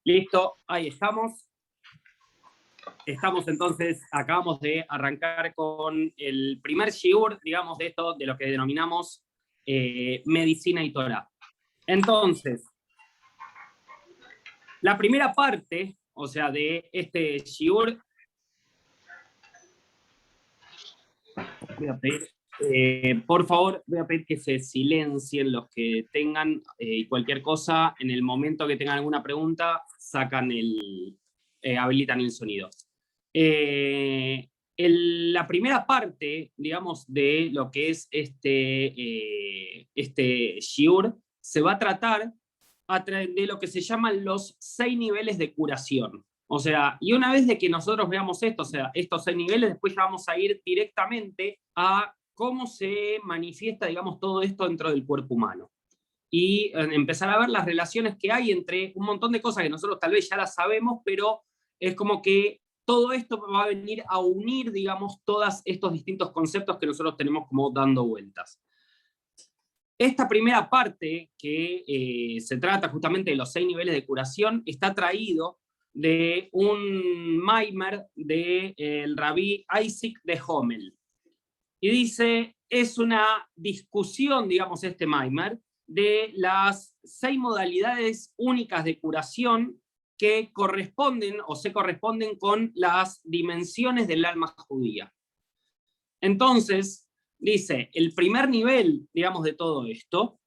Listo, ahí estamos. Estamos entonces, acabamos de arrancar con el primer shiur, digamos, de esto, de lo que denominamos medicina y Torah. Entonces, la primera parte, o sea, de este shiur, voy a pedir, por favor, voy a pedir que se silencien los que tengan cualquier cosa. En el momento que tengan alguna pregunta, habilitan el sonido. La primera parte, digamos, de lo que es este shiur, se va a tratar de lo que se llaman los 6 niveles de curación. O sea, y una vez de que nosotros veamos esto, o sea, estos 6 niveles, después ya vamos a ir directamente a cómo se manifiesta, digamos, todo esto dentro del cuerpo humano. Y empezar a ver las relaciones que hay entre un montón de cosas que nosotros tal vez ya las sabemos, pero es como que todo esto va a venir a unir, digamos, todos estos distintos conceptos que nosotros tenemos como dando vueltas. Esta primera parte, que se trata justamente de los 6 niveles de curación, está traído de un maimer del rabí Isaac de Hommel. Y dice, es una discusión, digamos, este maimer, de las 6 modalidades únicas de curación que corresponden o se corresponden con las dimensiones del alma judía. Entonces, dice, el primer nivel, digamos, de todo esto,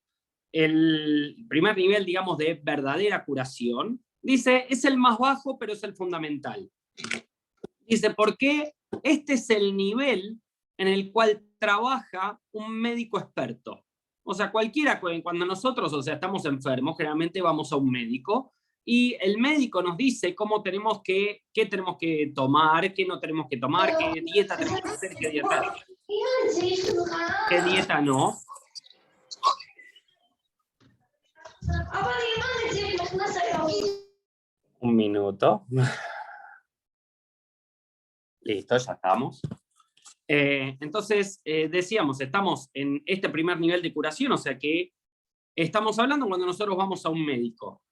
el primer nivel, digamos, de verdadera curación, dice, es el más bajo, pero es el fundamental. Dice, ¿por qué? Este es el nivel en el cual trabaja un médico experto. O sea, cualquiera, cuando nosotros, o sea, estamos enfermos, generalmente vamos a un médico, y el médico nos dice cómo tenemos qué tenemos que tomar, qué no tenemos que tomar, qué dieta tenemos que hacer, qué dieta no. Un minuto. Listo, ya estamos. Entonces, decíamos, estamos en este primer nivel de curación, o sea que estamos hablando cuando nosotros vamos a un médico.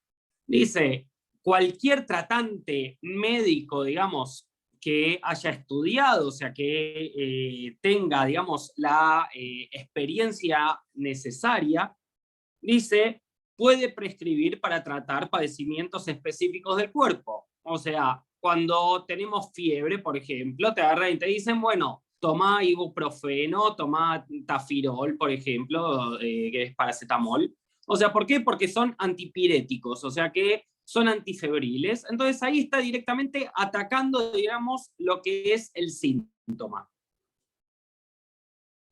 Dice, cualquier tratante médico, digamos, que haya estudiado, o sea, que tenga, digamos, la experiencia necesaria, dice, puede prescribir para tratar padecimientos específicos del cuerpo. O sea, cuando tenemos fiebre, por ejemplo, te agarran y te dicen, bueno, toma ibuprofeno, toma tafirol, por ejemplo, que es paracetamol. O sea, ¿por qué? Porque son antipiréticos, o sea que son antifebriles. Entonces ahí está directamente atacando, digamos, lo que es el síntoma.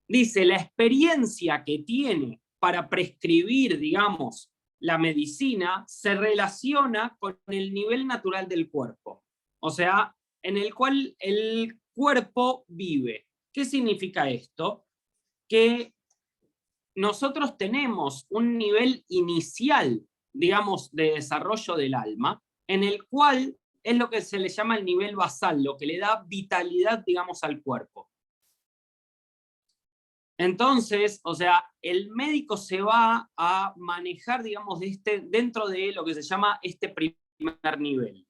Dice, la experiencia que tiene para prescribir, digamos, la medicina se relaciona con el nivel natural del cuerpo. O sea, en el cual el cuerpo vive. ¿Qué significa esto? Que nosotros tenemos un nivel inicial, digamos, de desarrollo del alma, en el cual es lo que se le llama el nivel basal, lo que le da vitalidad, digamos, al cuerpo. Entonces, o sea, el médico se va a manejar, digamos, dentro de lo que se llama este primer nivel.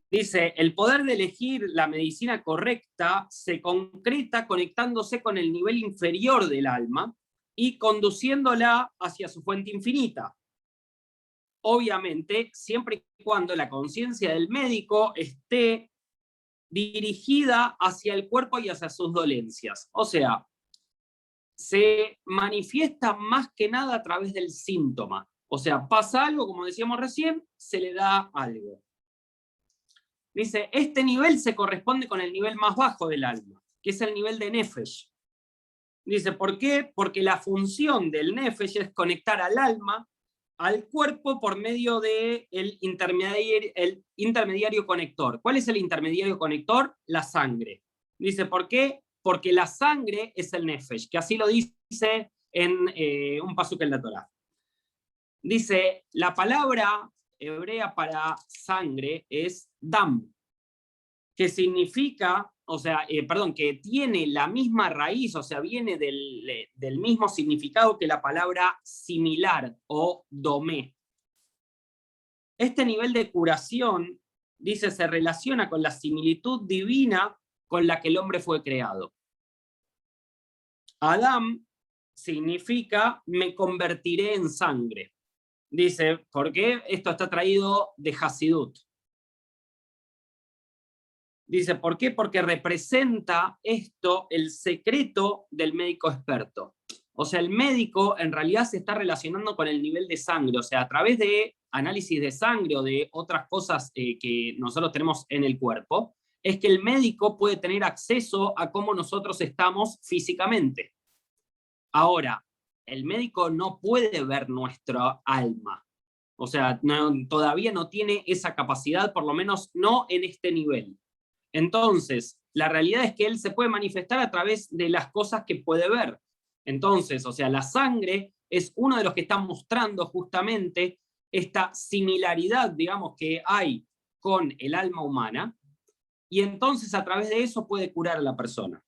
Dice, el poder de elegir la medicina correcta se concreta conectándose con el nivel inferior del alma y conduciéndola hacia su fuente infinita. Obviamente, siempre y cuando la conciencia del médico esté dirigida hacia el cuerpo y hacia sus dolencias. O sea, se manifiesta más que nada a través del síntoma. O sea, pasa algo, como decíamos recién, se le da algo. Dice, este nivel se corresponde con el nivel más bajo del alma, que es el nivel de Nefesh. Dice, ¿por qué? Porque la función del Nefesh es conectar al alma al cuerpo por medio del intermediario conector. ¿Cuál es el intermediario conector? La sangre. Dice, ¿por qué? Porque la sangre es el Nefesh, que así lo dice en un pasuk en la Torá. Dice, la palabra hebrea para sangre es dam, que significa o sea, perdón, que tiene la misma raíz, o sea, viene del mismo significado que la palabra similar o domé. Este nivel de curación, dice, se relaciona con la similitud divina con la que el hombre fue creado. Adam significa me convertiré en sangre. Dice, ¿por qué? Esto está traído de Hasidut. Dice, ¿por qué? Porque representa esto el secreto del médico experto. O sea, el médico en realidad se está relacionando con el nivel de sangre, o sea, a través de análisis de sangre o de otras cosas que nosotros tenemos en el cuerpo, es que el médico puede tener acceso a cómo nosotros estamos físicamente. Ahora, el médico no puede ver nuestra alma. O sea, todavía no tiene esa capacidad, por lo menos no en este nivel. Entonces, la realidad es que él se puede manifestar a través de las cosas que puede ver. Entonces, o sea, la sangre es uno de los que está mostrando justamente esta similaridad, digamos, que hay con el alma humana, y entonces a través de eso puede curar a la persona.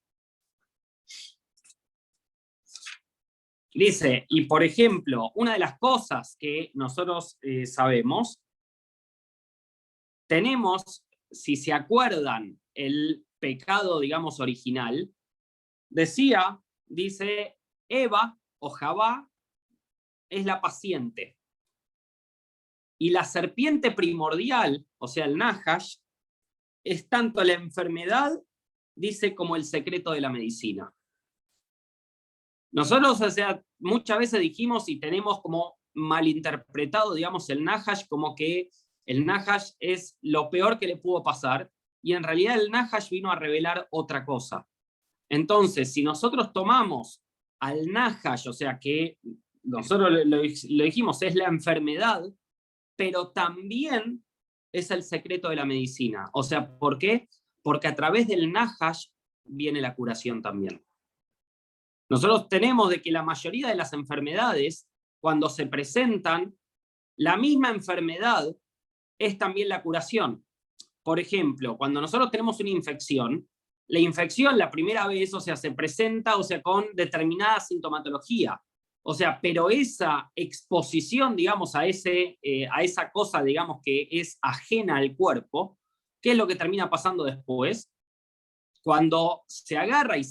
Dice, y por ejemplo, una de las cosas que nosotros sabemos, tenemos, si se acuerdan, el pecado, digamos, original, dice, Eva o Javá es la paciente. Y la serpiente primordial, o sea, el Nahash, es tanto la enfermedad, dice, como el secreto de la medicina. Nosotros, o sea, muchas veces dijimos y tenemos como malinterpretado, digamos, el Nahash como que el Nahash es lo peor que le pudo pasar, y en realidad el Nahash vino a revelar otra cosa. Entonces, si nosotros tomamos al Nahash, o sea que nosotros lo dijimos, es la enfermedad, pero también es el secreto de la medicina. O sea, ¿por qué? Porque a través del Nahash viene la curación también. Nosotros tenemos de que la mayoría de las enfermedades, cuando se presentan, la misma enfermedad es también la curación. Por ejemplo, cuando nosotros tenemos una infección, la infección la primera vez, o sea, se presenta, o sea, con determinada sintomatología. O sea, pero esa exposición, digamos, a esa cosa, digamos, que es ajena al cuerpo, ¿qué es lo que termina pasando después? Cuando se agarra y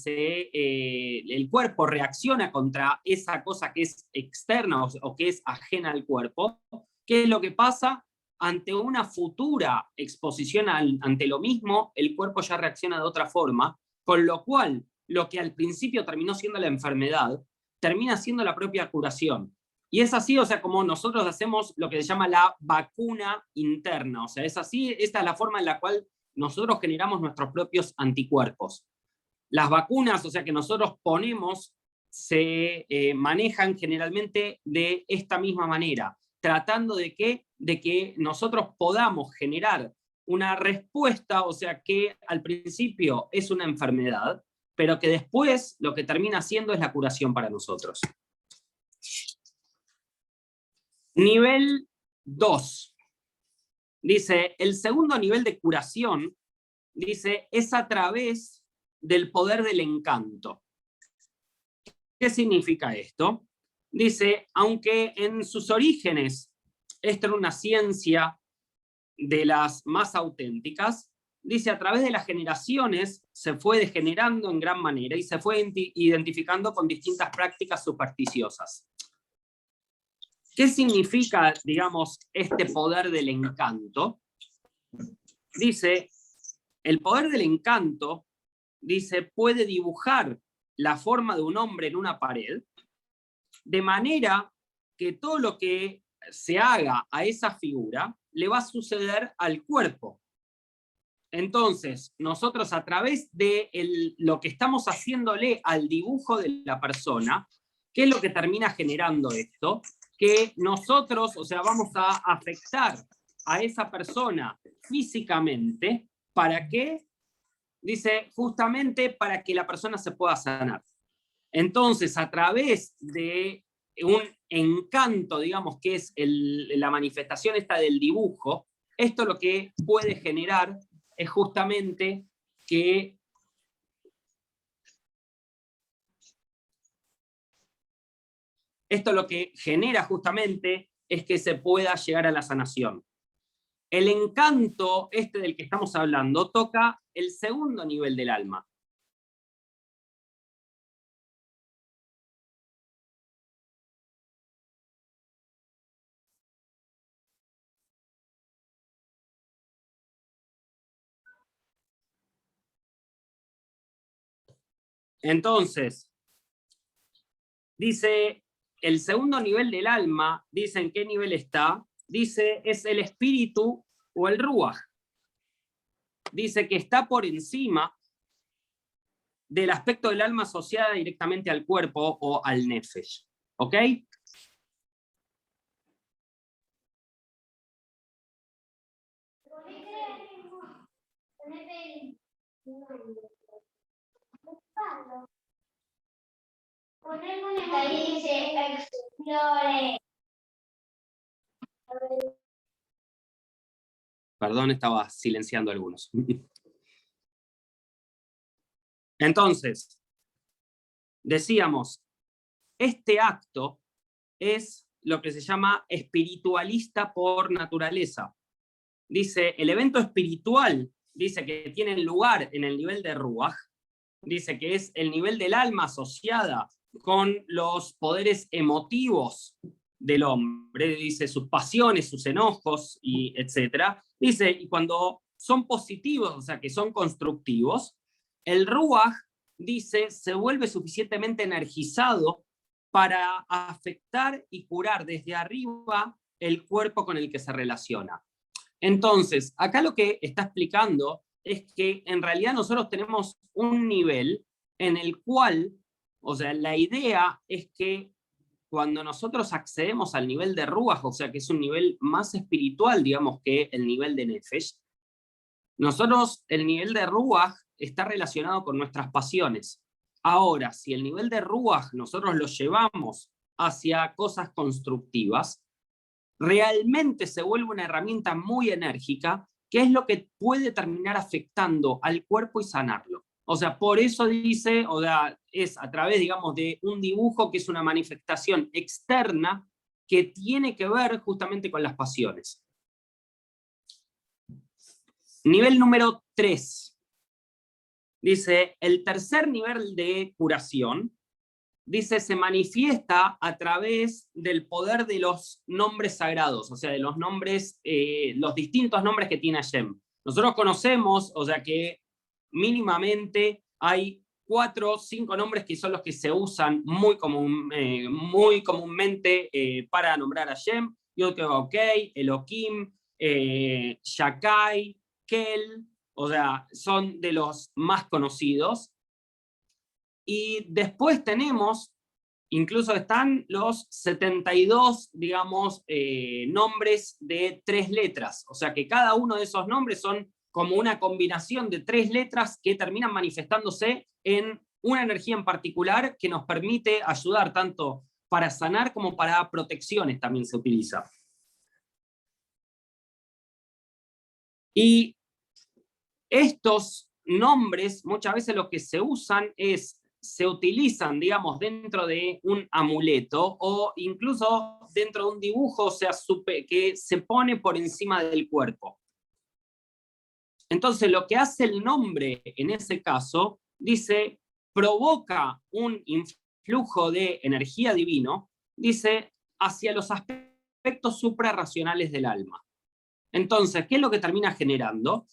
el cuerpo reacciona contra esa cosa que es externa o que es ajena al cuerpo, ¿qué es lo que pasa? Ante una futura exposición ante lo mismo, el cuerpo ya reacciona de otra forma, con lo cual lo que al principio terminó siendo la enfermedad, termina siendo la propia curación. Y es así, o sea, como nosotros hacemos lo que se llama la vacuna interna, o sea, es así, esta es la forma en la cual nosotros generamos nuestros propios anticuerpos. Las vacunas, o sea, que nosotros ponemos, se manejan generalmente de esta misma manera, tratando de que nosotros podamos generar una respuesta, o sea, que al principio es una enfermedad, pero que después lo que termina siendo es la curación para nosotros. Nivel 2. Dice, el segundo nivel de curación, dice, es a través del poder del encanto. ¿Qué significa esto? Dice, aunque en sus orígenes esto era una ciencia de las más auténticas, dice, a través de las generaciones se fue degenerando en gran manera y se fue identificando con distintas prácticas supersticiosas. ¿Qué significa, digamos, este poder del encanto? Dice, el poder del encanto, dice, puede dibujar la forma de un hombre en una pared, de manera que todo lo que se haga a esa figura le va a suceder al cuerpo. Entonces, nosotros a través de lo que estamos haciéndole al dibujo de la persona, ¿qué es lo que termina generando esto? Que nosotros, o sea, vamos a afectar a esa persona físicamente, ¿para qué? Dice, justamente para que la persona se pueda sanar. Entonces, a través de un encanto, digamos, que es la manifestación esta del dibujo, esto lo que puede generar es justamente que Esto lo que genera justamente es que se pueda llegar a la sanación. El encanto, del que estamos hablando, toca el segundo nivel del alma. Entonces, dice, el segundo nivel del alma, dice en qué nivel está, dice es el espíritu o el ruaj. Dice que está por encima del aspecto del alma asociada directamente al cuerpo o al nefesh. ¿Ok? Perdón, estaba silenciando algunos. Entonces, decíamos, este acto es lo que se llama espiritualista por naturaleza. Dice, el evento espiritual, dice que tiene lugar en el nivel de Ruach, dice que es el nivel del alma asociada con los poderes emotivos del hombre, dice sus pasiones, sus enojos, y etc. Dice, y cuando son positivos, o sea, que son constructivos, el Ruach, dice, se vuelve suficientemente energizado para afectar y curar desde arriba el cuerpo con el que se relaciona. Entonces, acá lo que está explicando es que en realidad nosotros tenemos un nivel en el cual, o sea, la idea es que cuando nosotros accedemos al nivel de Ruach, o sea, que es un nivel más espiritual, digamos, que el nivel de Nefesh, nosotros, el nivel de Ruach está relacionado con nuestras pasiones. Ahora, si el nivel de Ruach nosotros lo llevamos hacia cosas constructivas, realmente se vuelve una herramienta muy enérgica, que es lo que puede terminar afectando al cuerpo y sanarlo. O sea, por eso dice, o sea, es a través, digamos, de un dibujo que es una manifestación externa que tiene que ver justamente con las pasiones. Nivel número 3. Dice, el tercer nivel de curación, dice, se manifiesta a través del poder de los nombres sagrados, o sea, de los nombres, los distintos nombres que tiene Hashem. Nosotros conocemos, o sea, que mínimamente hay 4 o 5 nombres que son los que se usan muy comúnmente para nombrar a Hashem: Yod-Heh-Vav-Heh, Elohim, Shakai, Kel, o sea, son de los más conocidos. Y después tenemos, incluso están los 72, digamos, nombres de 3 letras. O sea que cada uno de esos nombres son como una combinación de 3 letras que terminan manifestándose en una energía en particular que nos permite ayudar tanto para sanar como para protecciones también se utiliza. Y estos nombres, muchas veces lo que se usan se utilizan, digamos, dentro de un amuleto o incluso dentro de un dibujo, o sea, que se pone por encima del cuerpo. Entonces, lo que hace el nombre en ese caso, dice, provoca un influjo de energía divino, dice, hacia los aspectos suprarracionales del alma. Entonces, ¿qué es lo que termina generando?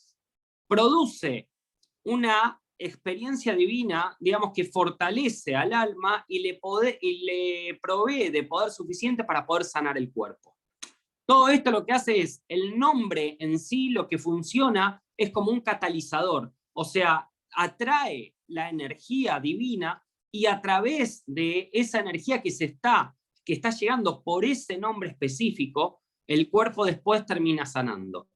Produce una experiencia divina, digamos, que fortalece al alma y le provee de poder suficiente para poder sanar el cuerpo. Todo esto lo que hace es, el nombre en sí lo que funciona es como un catalizador, o sea, atrae la energía divina y a través de esa energía que está llegando por ese nombre específico, el cuerpo después termina sanando.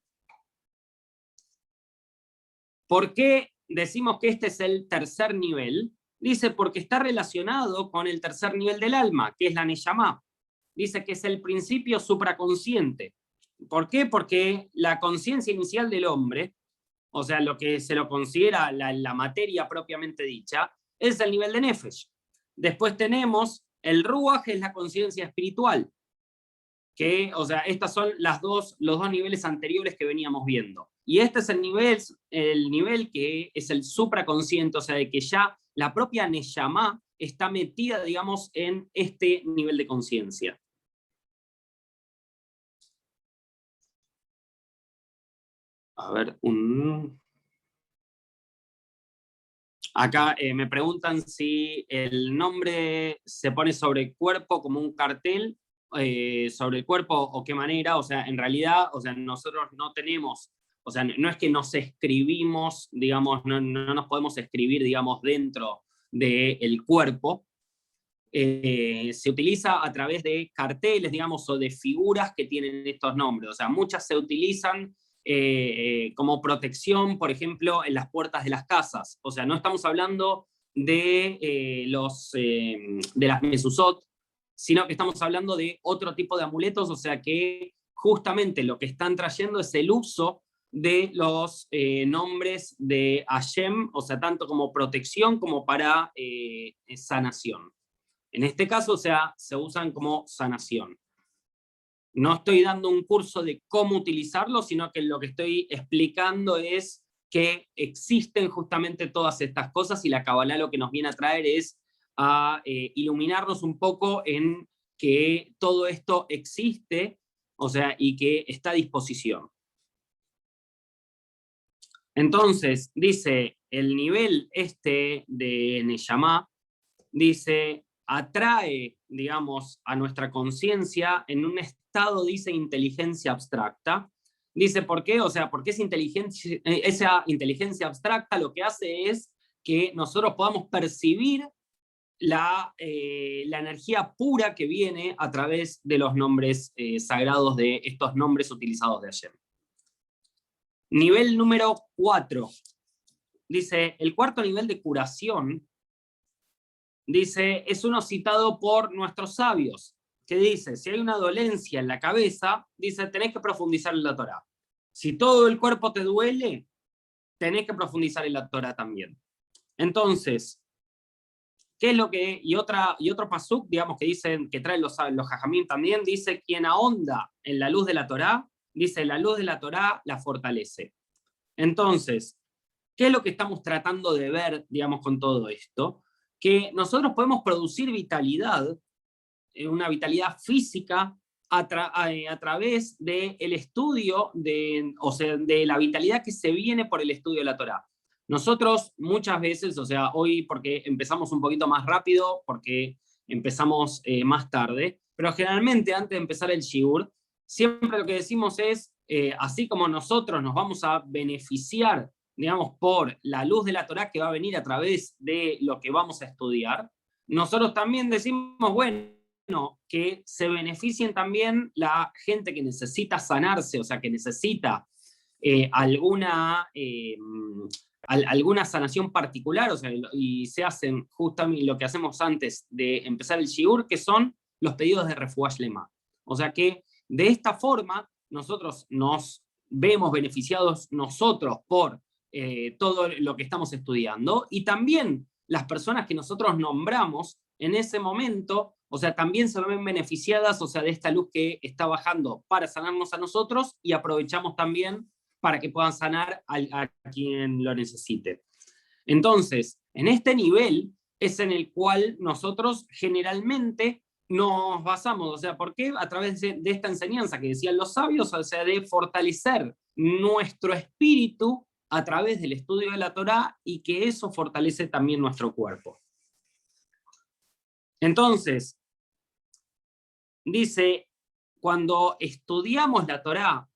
¿Por qué decimos que este es el tercer nivel? Dice, porque está relacionado con el tercer nivel del alma, que es la Neyamá. Dice que es el principio supraconsciente. ¿Por qué? Porque la conciencia inicial del hombre, o sea, lo que se lo considera la materia propiamente dicha, es el nivel de Nefesh. Después tenemos El Ruach es la conciencia espiritual, que, o sea, estos son los dos niveles anteriores que veníamos viendo. Y este es el nivel que es el supraconsciente, o sea, de que ya la propia Neyamá está metida, digamos, en este nivel de conciencia. A ver, acá me preguntan si el nombre se pone sobre el cuerpo como un cartel sobre el cuerpo o qué manera. O sea, en realidad, o sea, nosotros no tenemos, o sea, no es que nos escribimos, digamos, no nos podemos escribir, digamos, dentro del cuerpo. Se utiliza a través de carteles, digamos, o de figuras que tienen estos nombres. O sea, muchas se utilizan como protección, por ejemplo, en las puertas de las casas. O sea, no estamos hablando de las mezuzot, sino que estamos hablando de otro tipo de amuletos, o sea que justamente lo que están trayendo es el uso de los nombres de Hashem, o sea, tanto como protección como para sanación. En este caso, o sea, se usan como sanación. No estoy dando un curso de cómo utilizarlo, sino que lo que estoy explicando es que existen justamente todas estas cosas y la Kabbalah lo que nos viene a traer es a iluminarnos un poco en que todo esto existe, o sea, y que está a disposición. Entonces, dice, el nivel este de Neyamá, dice, atrae, digamos, a nuestra conciencia en un estado, dice, inteligencia abstracta. Dice, ¿por qué? O sea, porque esa inteligencia abstracta lo que hace es que nosotros podamos percibir la energía pura que viene a través de los nombres sagrados, de estos nombres utilizados de Hashem. Nivel número 4. Dice, el cuarto nivel de curación, dice, es uno citado por nuestros sabios, que dice, si hay una dolencia en la cabeza, dice, tenés que profundizar en la Torá. Si todo el cuerpo te duele, tenés que profundizar en la Torá también. Entonces, ¿qué es lo que...? Y otro pasuk, digamos, que dicen, que traen los jajamim también, dice, quien ahonda en la luz de la Torá, dice, la luz de la Torá la fortalece. Entonces, ¿qué es lo que estamos tratando de ver, digamos, con todo esto? Que nosotros podemos producir vitalidad, una vitalidad física, a través del estudio, o sea, de la vitalidad que se viene por el estudio de la Torá. Nosotros muchas veces, o sea, hoy porque empezamos un poquito más rápido, porque empezamos más tarde, pero generalmente antes de empezar el shiur, siempre lo que decimos es, así como nosotros nos vamos a beneficiar, digamos, por la luz de la Torá que va a venir a través de lo que vamos a estudiar, nosotros también decimos, bueno, que se beneficien también la gente que necesita sanarse, o sea, que necesita alguna sanación particular, o sea, y se hacen justamente lo que hacemos antes de empezar el shiur, que son los pedidos de refuah shlema. O sea que de esta forma nosotros nos vemos beneficiados nosotros por todo lo que estamos estudiando, y también las personas que nosotros nombramos en ese momento, o sea, también se ven beneficiadas, o sea, de esta luz que está bajando para sanarnos a nosotros, y aprovechamos también para que puedan sanar a quien lo necesite. Entonces, en este nivel es en el cual nosotros generalmente nos basamos, o sea, ¿por qué? A través de esta enseñanza que decían los sabios, o sea, de fortalecer nuestro espíritu a través del estudio de la Torá, y que eso fortalece también nuestro cuerpo. Entonces, dice, cuando estudiamos la Torá,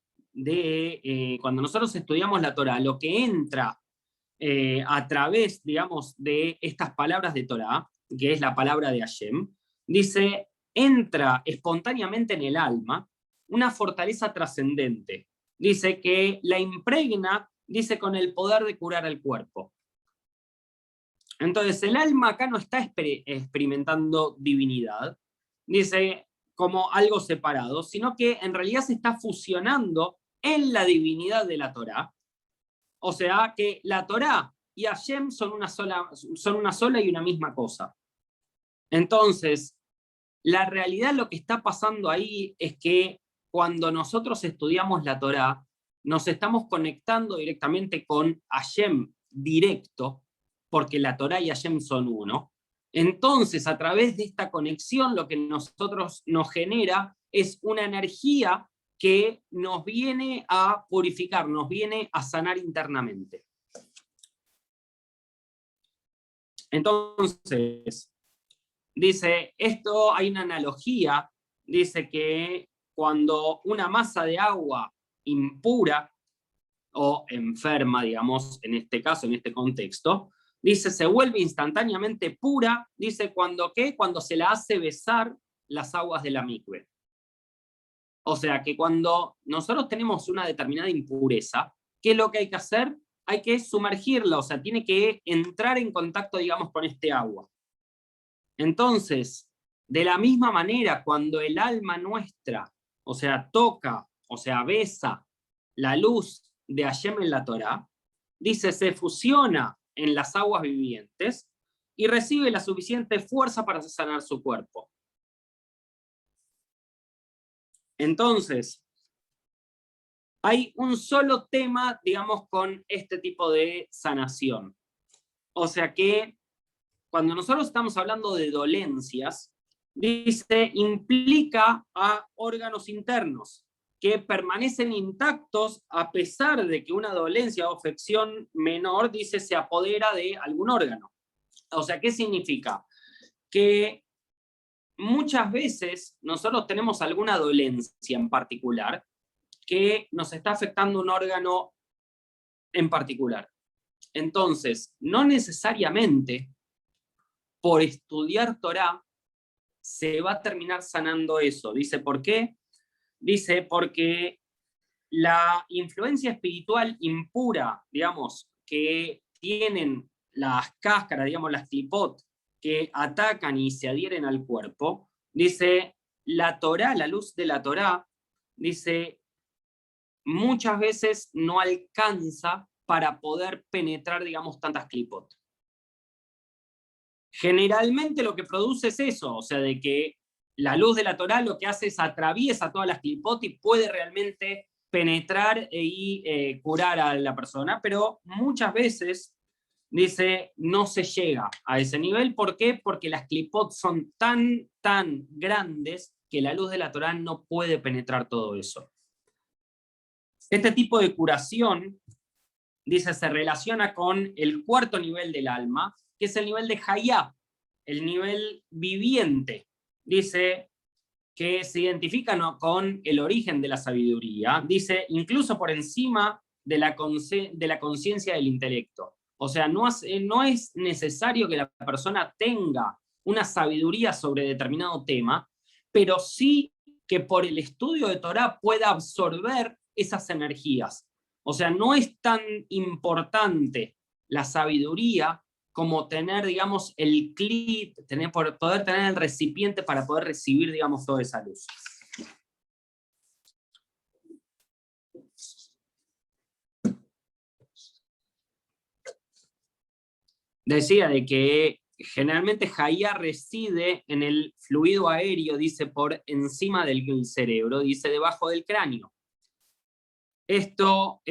cuando nosotros estudiamos la Torá, lo que entra a través, digamos, de estas palabras de Torá, que es la palabra de Hashem, dice, entra espontáneamente en el alma una fortaleza trascendente. Dice que la impregna, dice, con el poder de curar al cuerpo. Entonces, el alma acá no está experimentando divinidad, dice, como algo separado, sino que en realidad se está fusionando en la divinidad de la Torá. O sea que la Torá y Hashem son una sola y una misma cosa. Entonces, la realidad lo que está pasando ahí es que cuando nosotros estudiamos la Torá, nos estamos conectando directamente con Hashem directo, porque la Torá y Hashem son uno. Entonces, a través de esta conexión, lo que nosotros nos genera es una energía que nos viene a purificar, nos viene a sanar internamente. Entonces, dice, esto hay una analogía, dice que cuando una masa de agua impura o enferma, digamos, en este caso, en este contexto, dice, se vuelve instantáneamente pura, dice, ¿cuando qué? Cuando se la hace besar las aguas de la mikve. O sea, que cuando nosotros tenemos una determinada impureza, ¿qué es lo que hay que hacer? Hay que sumergirla, o sea, tiene que entrar en contacto, digamos, con este agua. Entonces, de la misma manera, cuando el alma nuestra, o sea, toca, o sea, besa la luz de Hashem en la Torá, dice, se fusiona en las aguas vivientes y recibe la suficiente fuerza para sanar su cuerpo. Entonces, hay un solo tema, digamos, con este tipo de sanación. O sea que cuando nosotros estamos hablando de dolencias, dice, implica a órganos internos que permanecen intactos a pesar de que una dolencia o afección menor, dice, se apodera de algún órgano. O sea, ¿qué significa? Que muchas veces nosotros tenemos alguna dolencia en particular que nos está afectando un órgano en particular. Entonces, no necesariamente por estudiar Torá se va a terminar sanando eso. Dice, ¿por qué? Dice, porque la influencia espiritual impura, digamos, que tienen las cáscaras, digamos, las clipot, que atacan y se adhieren al cuerpo, dice, la Torá, la luz de la Torá, dice, muchas veces no alcanza para poder penetrar, digamos, tantas clipot. Generalmente lo que produce es eso, o sea, de que la luz de la Torá lo que hace es atraviesa todas las clipot y puede realmente penetrar y curar a la persona, pero muchas veces, dice, no se llega a ese nivel. ¿Por qué? Porque las clipot son tan grandes que la luz de la Torá no puede penetrar todo eso. Este tipo de curación, dice, se relaciona con el cuarto nivel del alma, que es el nivel de Hayá, el nivel viviente. Dice que se identifica, ¿no?, con el origen de la sabiduría. Dice, incluso por encima de la conciencia del intelecto. O sea, no es necesario que la persona tenga una sabiduría sobre determinado tema, pero sí que por el estudio de Torá pueda absorber esas energías. O sea, no es tan importante la sabiduría como tener, digamos, el clit, poder tener el recipiente para poder recibir, digamos, toda esa luz. Decía de que generalmente Hayá reside en el fluido aéreo, dice, por encima del cerebro, dice, debajo del cráneo. Esto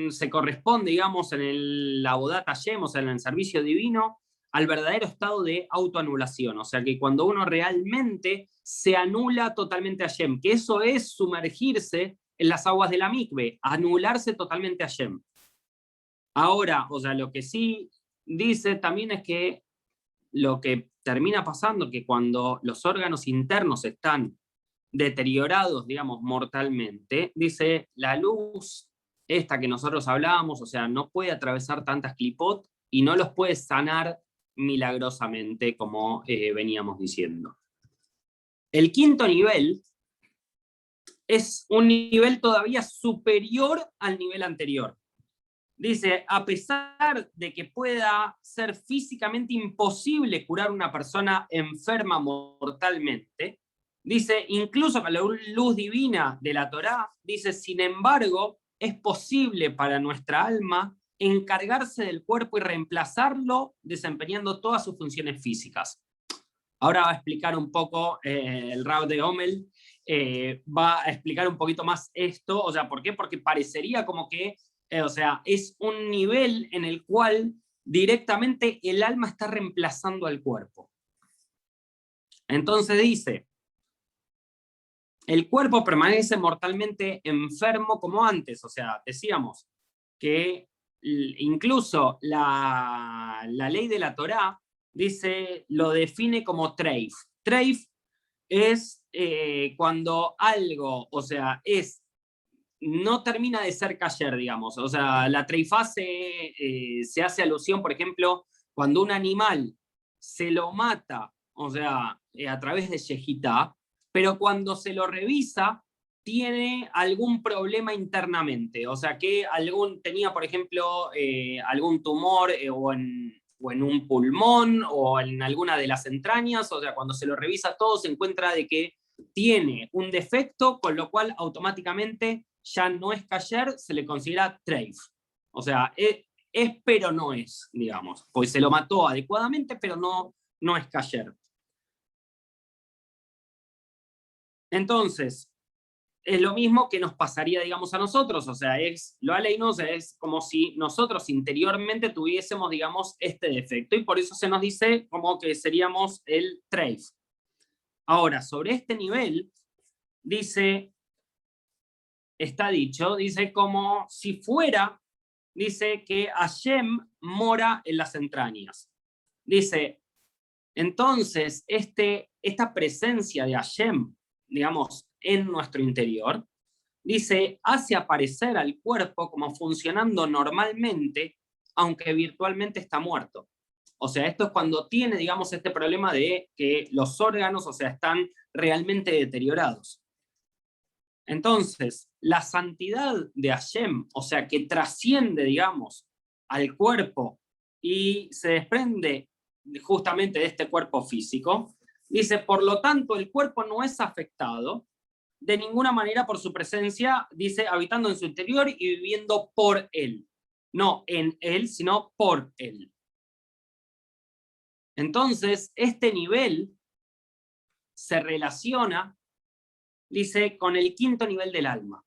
se corresponde, digamos, en el Avodat Hashem, o sea, en el servicio divino, al verdadero estado de autoanulación. O sea, que cuando uno realmente se anula totalmente a Hashem, que eso es sumergirse en las aguas de la mikve, anularse totalmente a Hashem. Ahora, o sea, lo que sí dice también es que lo que termina pasando, que cuando los órganos internos están deteriorados, digamos, mortalmente, dice, la luz esta que nosotros hablábamos, o sea, no puede atravesar tantas clipot y no los puede sanar milagrosamente, como veníamos diciendo. El quinto nivel es un nivel todavía superior al nivel anterior. Dice, a pesar de que pueda ser físicamente imposible curar a una persona enferma mortalmente, dice, incluso con la luz divina de la Torá, dice, sin embargo, es posible para nuestra alma encargarse del cuerpo y reemplazarlo desempeñando todas sus funciones físicas. Ahora va a explicar un poco el Rab de Hommel, va a explicar un poquito más esto, o sea, ¿por qué? Porque parecería como que, o sea, es un nivel en el cual directamente el alma está reemplazando al cuerpo. Entonces dice, el cuerpo permanece mortalmente enfermo como antes, o sea, decíamos que incluso la ley de la Torá dice, lo define como treif. Treif es cuando algo, o sea, no termina de ser kasher, digamos. O sea, la treifá se hace alusión, por ejemplo, cuando un animal se lo mata, o sea, a través de shejitá, pero cuando se lo revisa, tiene algún problema internamente. O sea, que tenía, por ejemplo, algún tumor o en un pulmón o en alguna de las entrañas. O sea, cuando se lo revisa todo, se encuentra de que tiene un defecto, con lo cual automáticamente ya no es kasher, se le considera treif. O sea, es pero no es, digamos. Pues se lo mató adecuadamente, pero no es kasher. Entonces, es lo mismo que nos pasaría, digamos, a nosotros. O sea, lo aleinos es como si nosotros interiormente tuviésemos, digamos, este defecto. Y por eso se nos dice como que seríamos el treif. Ahora, sobre este nivel, está dicho, dice como si fuera, dice que Hashem mora en las entrañas. Dice, entonces, esta presencia de Hashem, digamos, en nuestro interior, dice, hace aparecer al cuerpo como funcionando normalmente, aunque virtualmente está muerto. O sea, esto es cuando tiene, digamos, este problema de que los órganos, o sea, están realmente deteriorados. Entonces, la santidad de Hashem, o sea, que trasciende, digamos, al cuerpo y se desprende justamente de este cuerpo físico, dice, por lo tanto, el cuerpo no es afectado de ninguna manera por su presencia, dice, habitando en su interior y viviendo por él. No en él, sino por él. Entonces, este nivel se relaciona, dice, con el quinto nivel del alma,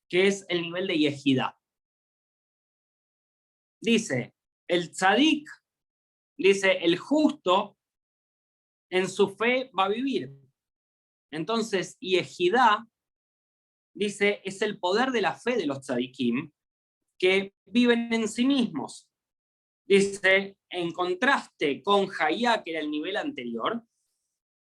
que es el nivel de Yehidá. Dice, el tzadik, dice, el justo en su fe va a vivir. Entonces, Yehidá, dice, es el poder de la fe de los tzadikim que viven en sí mismos. Dice, en contraste con Hayá, que era el nivel anterior,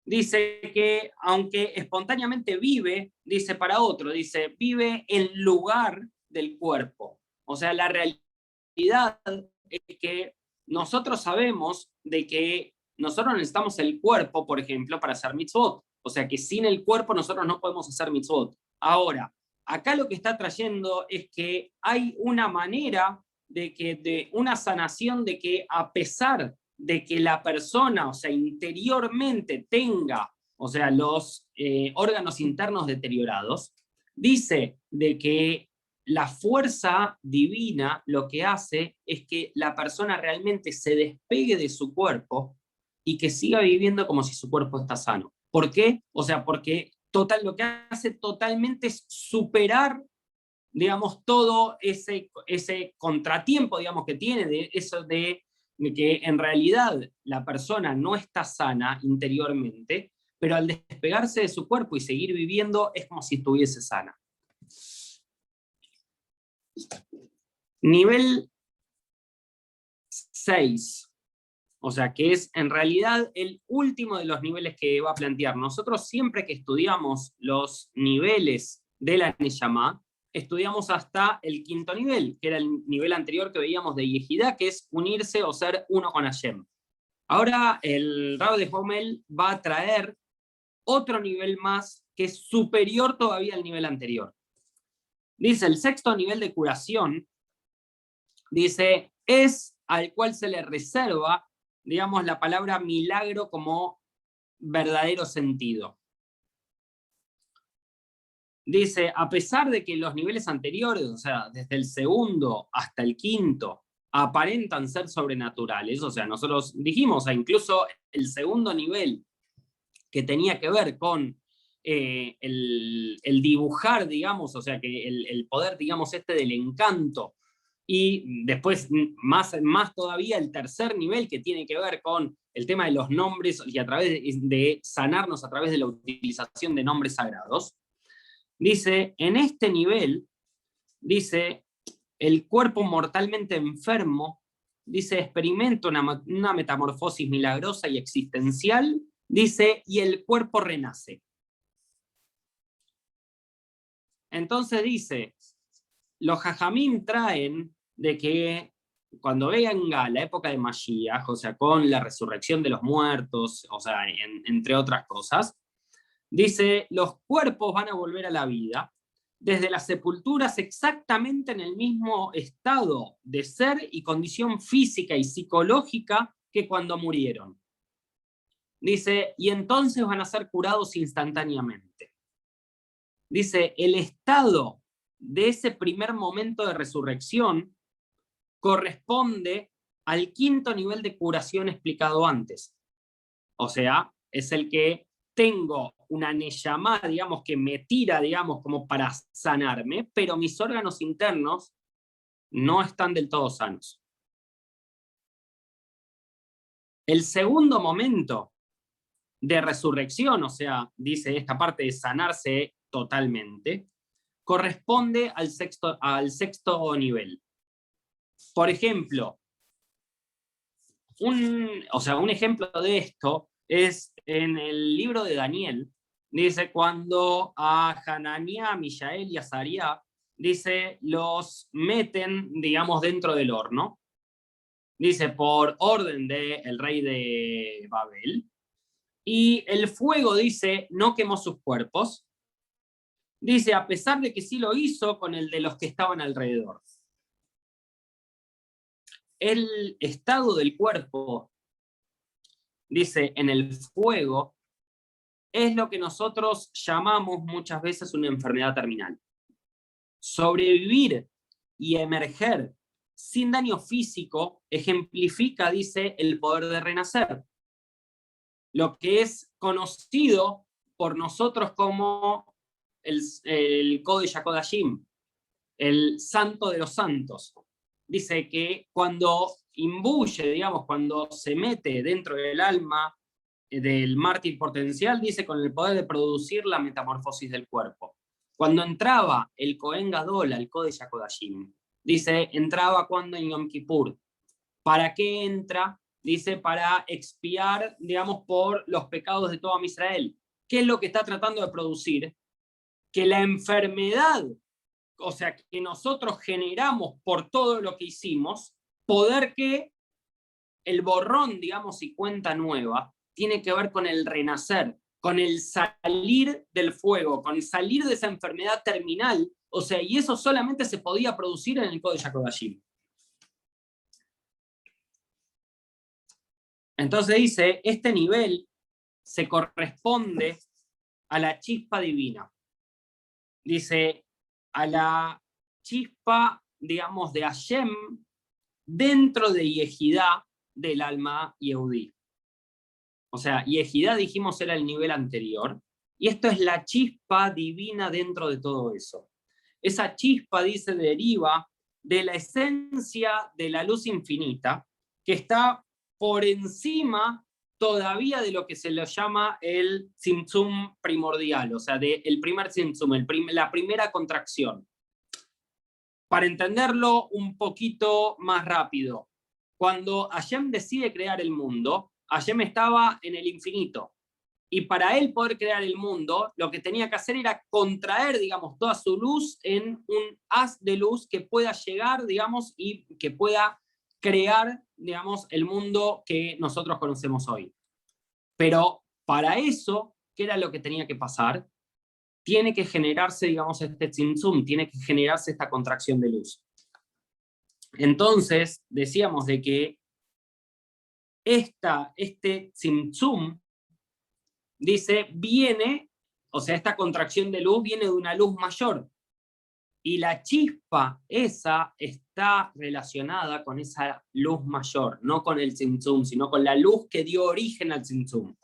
dice que aunque espontáneamente vive, dice para otro, dice, vive en lugar del cuerpo. O sea, la realidad es que nosotros sabemos de que nosotros necesitamos el cuerpo, por ejemplo, para hacer mitzvot. O sea, que sin el cuerpo nosotros no podemos hacer mitzvot. Ahora, acá lo que está trayendo es que hay una manera de una sanación de que a pesar de que la persona, o sea, interiormente tenga, o sea, los órganos internos deteriorados, dice de que la fuerza divina lo que hace es que la persona realmente se despegue de su cuerpo y que siga viviendo como si su cuerpo está sano. ¿Por qué? O sea, porque lo que hace totalmente es superar, digamos, todo ese contratiempo, digamos, que tiene de eso de que en realidad la persona no está sana interiormente, pero al despegarse de su cuerpo y seguir viviendo es como si estuviese sana. Nivel 6, o sea, que es en realidad el último de los niveles que va a plantear. Nosotros siempre que estudiamos los niveles de la Neshama, estudiamos hasta el quinto nivel, que era el nivel anterior que veíamos de Yehidá, que es unirse o ser uno con Hashem. Ahora el Rab de Hommel va a traer otro nivel más que es superior todavía al nivel anterior. Dice, el sexto nivel de curación, dice, es al cual se le reserva, digamos, la palabra milagro como verdadero sentido. Dice, a pesar de que los niveles anteriores, o sea, desde el segundo hasta el quinto, aparentan ser sobrenaturales. O sea, nosotros dijimos, incluso el segundo nivel que tenía que ver con el dibujar, digamos, o sea, que el poder, digamos, del encanto, y después más todavía el tercer nivel que tiene que ver con el tema de los nombres y a través de sanarnos a través de la utilización de nombres sagrados. Dice, en este nivel, dice, el cuerpo mortalmente enfermo, dice, experimenta una metamorfosis milagrosa y existencial, dice, y el cuerpo renace. Entonces dice, los Jajamim traen de que cuando venga la época de Mashiach, o sea, con la resurrección de los muertos, o sea, entre otras cosas, dice, los cuerpos van a volver a la vida, desde las sepulturas exactamente en el mismo estado de ser y condición física y psicológica que cuando murieron. Dice, y entonces van a ser curados instantáneamente. Dice, el estado de ese primer momento de resurrección corresponde al quinto nivel de curación explicado antes. O sea, es el que tengo una neyamá, digamos, que me tira, digamos, como para sanarme, pero mis órganos internos no están del todo sanos. El segundo momento de resurrección, o sea, dice esta parte de sanarse totalmente, corresponde al sexto nivel. Por ejemplo, un ejemplo de esto es en el libro de Daniel, dice cuando a Hananiah, Mishael y Azaría, dice, los meten, digamos, dentro del horno, dice, por orden del rey de Babel, y el fuego, dice, no quemó sus cuerpos, dice, a pesar de que sí lo hizo con el de los que estaban alrededor. El estado del cuerpo, dice, en el fuego, es lo que nosotros llamamos muchas veces una enfermedad terminal. Sobrevivir y emerger sin daño físico ejemplifica, dice, el poder de renacer. Lo que es conocido por nosotros como el Kodesh HaKodashim, el santo de los santos. Dice que cuando imbuye, digamos, cuando se mete dentro del alma del mártir potencial, dice, con el poder de producir la metamorfosis del cuerpo. Cuando entraba el Kohen Gadol al Kodesh HaKodashim, dice, entraba cuando en Yom Kippur. ¿Para qué entra? Dice, para expiar, digamos, por los pecados de todo Israel. ¿Qué es lo que está tratando de producir? Que la enfermedad, o sea, que nosotros generamos por todo lo que hicimos, poder que el borrón, digamos, y cuenta nueva, tiene que ver con el renacer, con el salir del fuego, con el salir de esa enfermedad terminal, o sea, y eso solamente se podía producir en el Kodesh HaKodashim. Entonces dice, este nivel se corresponde a la chispa divina. Dice, a la chispa, digamos, de Hashem dentro de Yehidá del alma Yehudí. O sea, Yehidá dijimos era el nivel anterior, y esto es la chispa divina dentro de todo eso. Esa chispa, dice, deriva de la esencia de la luz infinita, que está por encima todavía de lo que se le llama el tzimtzum primordial, o sea, el primer tzimtzum, la primera contracción. Para entenderlo un poquito más rápido, cuando Hashem decide crear el mundo, Hashem estaba en el infinito. Y para él poder crear el mundo, lo que tenía que hacer era contraer, digamos, toda su luz en un haz de luz que pueda llegar, digamos, y que pueda crear, digamos, el mundo que nosotros conocemos hoy. Pero para eso, ¿qué era lo que tenía que pasar? Tiene que generarse, digamos, este tzimtzum, tiene que generarse esta contracción de luz. Entonces, decíamos de que este tzimtzum, dice, viene, o sea, esta contracción de luz viene de una luz mayor. Y la chispa esa está relacionada con esa luz mayor, no con el Tzimtzum, sino con la luz que dio origen al Tzimtzum.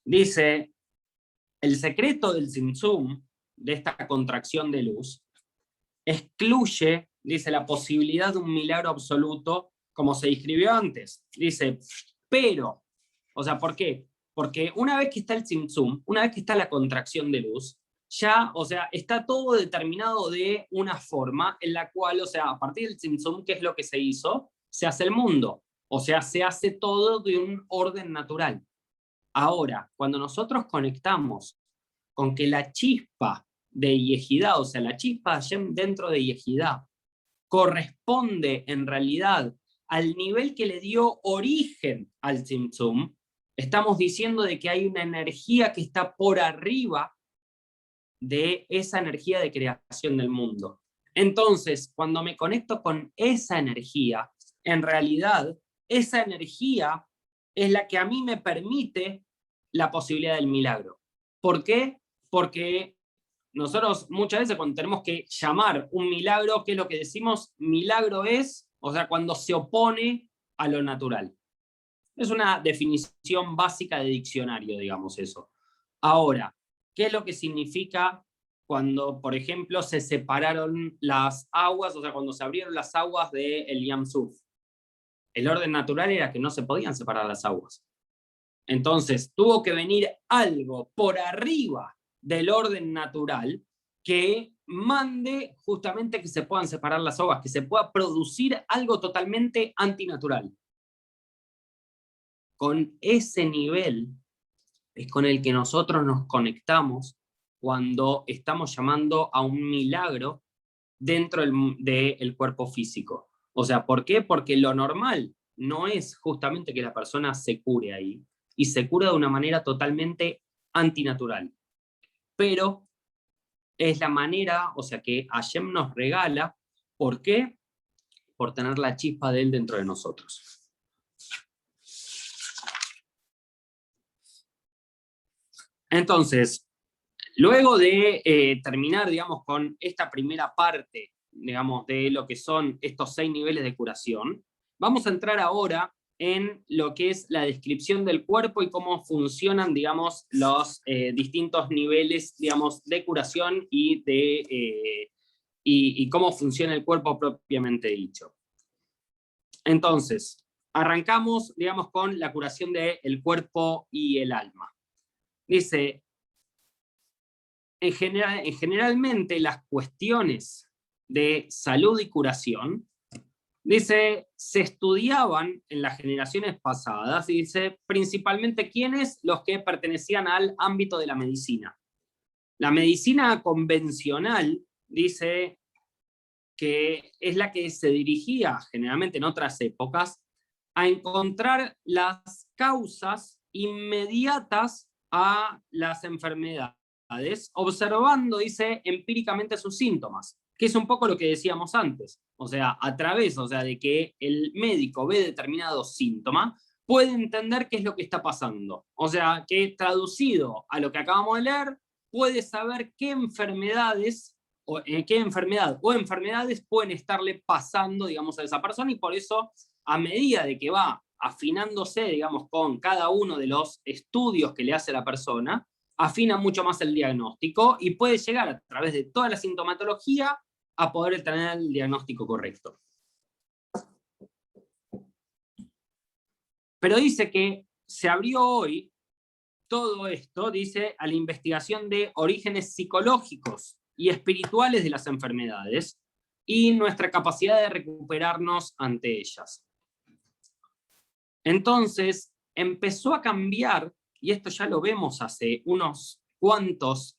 Dice, el secreto del Tzimtzum, de esta contracción de luz, excluye, dice, la posibilidad de un milagro absoluto, como se describió antes. Dice, pero, o sea, ¿por qué? Porque una vez que está el Tzimtzum, una vez que está la contracción de luz, ya, o sea, está todo determinado de una forma en la cual, o sea, a partir del Tzimtzum, ¿qué es lo que se hizo? Se hace el mundo. O sea, se hace todo de un orden natural. Ahora, cuando nosotros conectamos con que la chispa de Yehidá, o sea, la chispa dentro de Yehidá, corresponde en realidad al nivel que le dio origen al Tzimtzum, estamos diciendo de que hay una energía que está por arriba de esa energía de creación del mundo. Entonces, cuando me conecto con esa energía, en realidad, esa energía es la que a mí me permite la posibilidad del milagro. ¿Por qué? Porque nosotros muchas veces cuando tenemos que llamar un milagro, ¿qué es lo que decimos? Milagro es, o sea, cuando se opone a lo natural. Es una definición básica de diccionario, digamos eso. Ahora, ¿qué es lo que significa cuando, por ejemplo, se separaron las aguas, o sea, cuando se abrieron las aguas del Yam Suf? El orden natural era que no se podían separar las aguas. Entonces, tuvo que venir algo por arriba del orden natural que mande justamente que se puedan separar las aguas, que se pueda producir algo totalmente antinatural. Con ese nivel es con el que nosotros nos conectamos cuando estamos llamando a un milagro dentro del cuerpo físico. O sea, ¿por qué? Porque lo normal no es justamente que la persona se cure ahí, y se cura de una manera totalmente antinatural. Pero es la manera, o sea, que Hashem nos regala. ¿Por qué? Por tener la chispa de él dentro de nosotros. Entonces, luego de terminar, digamos, con esta primera parte, digamos, de lo que son estos 6 niveles de curación, vamos a entrar ahora en lo que es la descripción del cuerpo y cómo funcionan, digamos, los distintos niveles, digamos, de curación y cómo funciona el cuerpo propiamente dicho. Entonces, arrancamos, digamos, con la curación del cuerpo y el alma. Dice, generalmente las cuestiones de salud y curación, dice, se estudiaban en las generaciones pasadas, y dice, principalmente quiénes, los que pertenecían al ámbito de la medicina. La medicina convencional, dice, que es la que se dirigía generalmente en otras épocas a encontrar las causas inmediatas a las enfermedades, observando, dice, empíricamente sus síntomas, que es un poco lo que decíamos antes. O sea, a través, o sea, de que el médico ve determinado síntoma, puede entender qué es lo que está pasando. O sea, que traducido a lo que acabamos de leer, puede saber qué enfermedades o qué enfermedad o enfermedades pueden estarle pasando, digamos, a esa persona, y por eso, a medida de que va afinándose, digamos, con cada uno de los estudios que le hace la persona, afina mucho más el diagnóstico y puede llegar a través de toda la sintomatología a poder tener el diagnóstico correcto. Pero dice que se abrió hoy todo esto, dice, a la investigación de orígenes psicológicos y espirituales de las enfermedades y nuestra capacidad de recuperarnos ante ellas. Entonces, empezó a cambiar, y esto ya lo vemos hace unas cuantas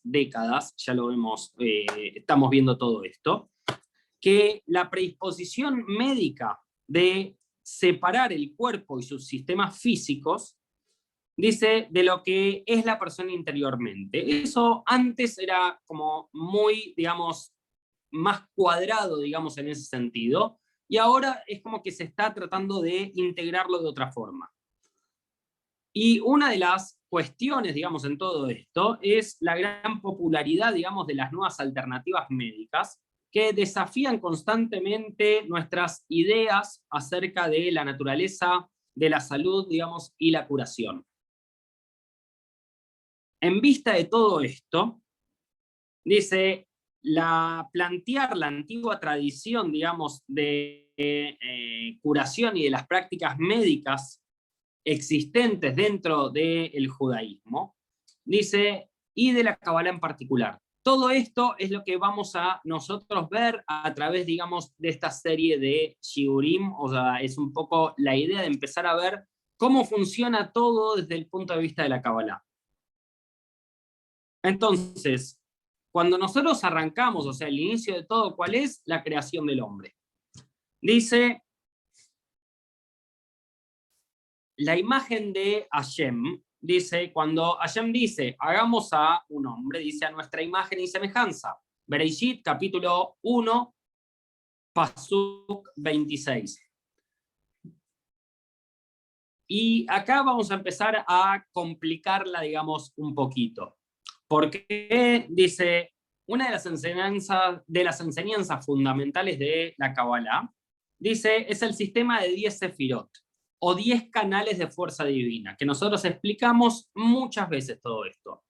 décadas, ya lo vemos, estamos viendo todo esto, que la predisposición médica de separar el cuerpo y sus sistemas físicos, dice, de lo que es la persona interiormente. Eso antes era como muy, digamos, más cuadrado, digamos, en ese sentido, y ahora es como que se está tratando de integrarlo de otra forma. Y una de las cuestiones, digamos, en todo esto es la gran popularidad, digamos, de las nuevas alternativas médicas que desafían constantemente nuestras ideas acerca de la naturaleza de la salud, digamos, y la curación. En vista de todo esto, dice, plantear la antigua tradición, digamos, de curación y de las prácticas médicas existentes dentro del judaísmo, dice, y de la Kabbalah en particular. Todo esto es lo que vamos a nosotros ver a través, digamos, de esta serie de Shiurim, o sea, es un poco la idea de empezar a ver cómo funciona todo desde el punto de vista de la Kabbalah. Entonces, cuando nosotros arrancamos, o sea, el inicio de todo, ¿cuál es? La creación del hombre. Dice, la imagen de Hashem, dice, cuando Hashem dice, hagamos a un hombre, dice, a nuestra imagen y semejanza. Bereshit, capítulo 1, Pasuk 26. Y acá vamos a empezar a complicarla, digamos, un poquito. Porque dice, una de las enseñanzas fundamentales de la Kabbalah, dice, es el sistema de 10 sefirot, o 10 canales de fuerza divina, que nosotros explicamos muchas veces todo esto.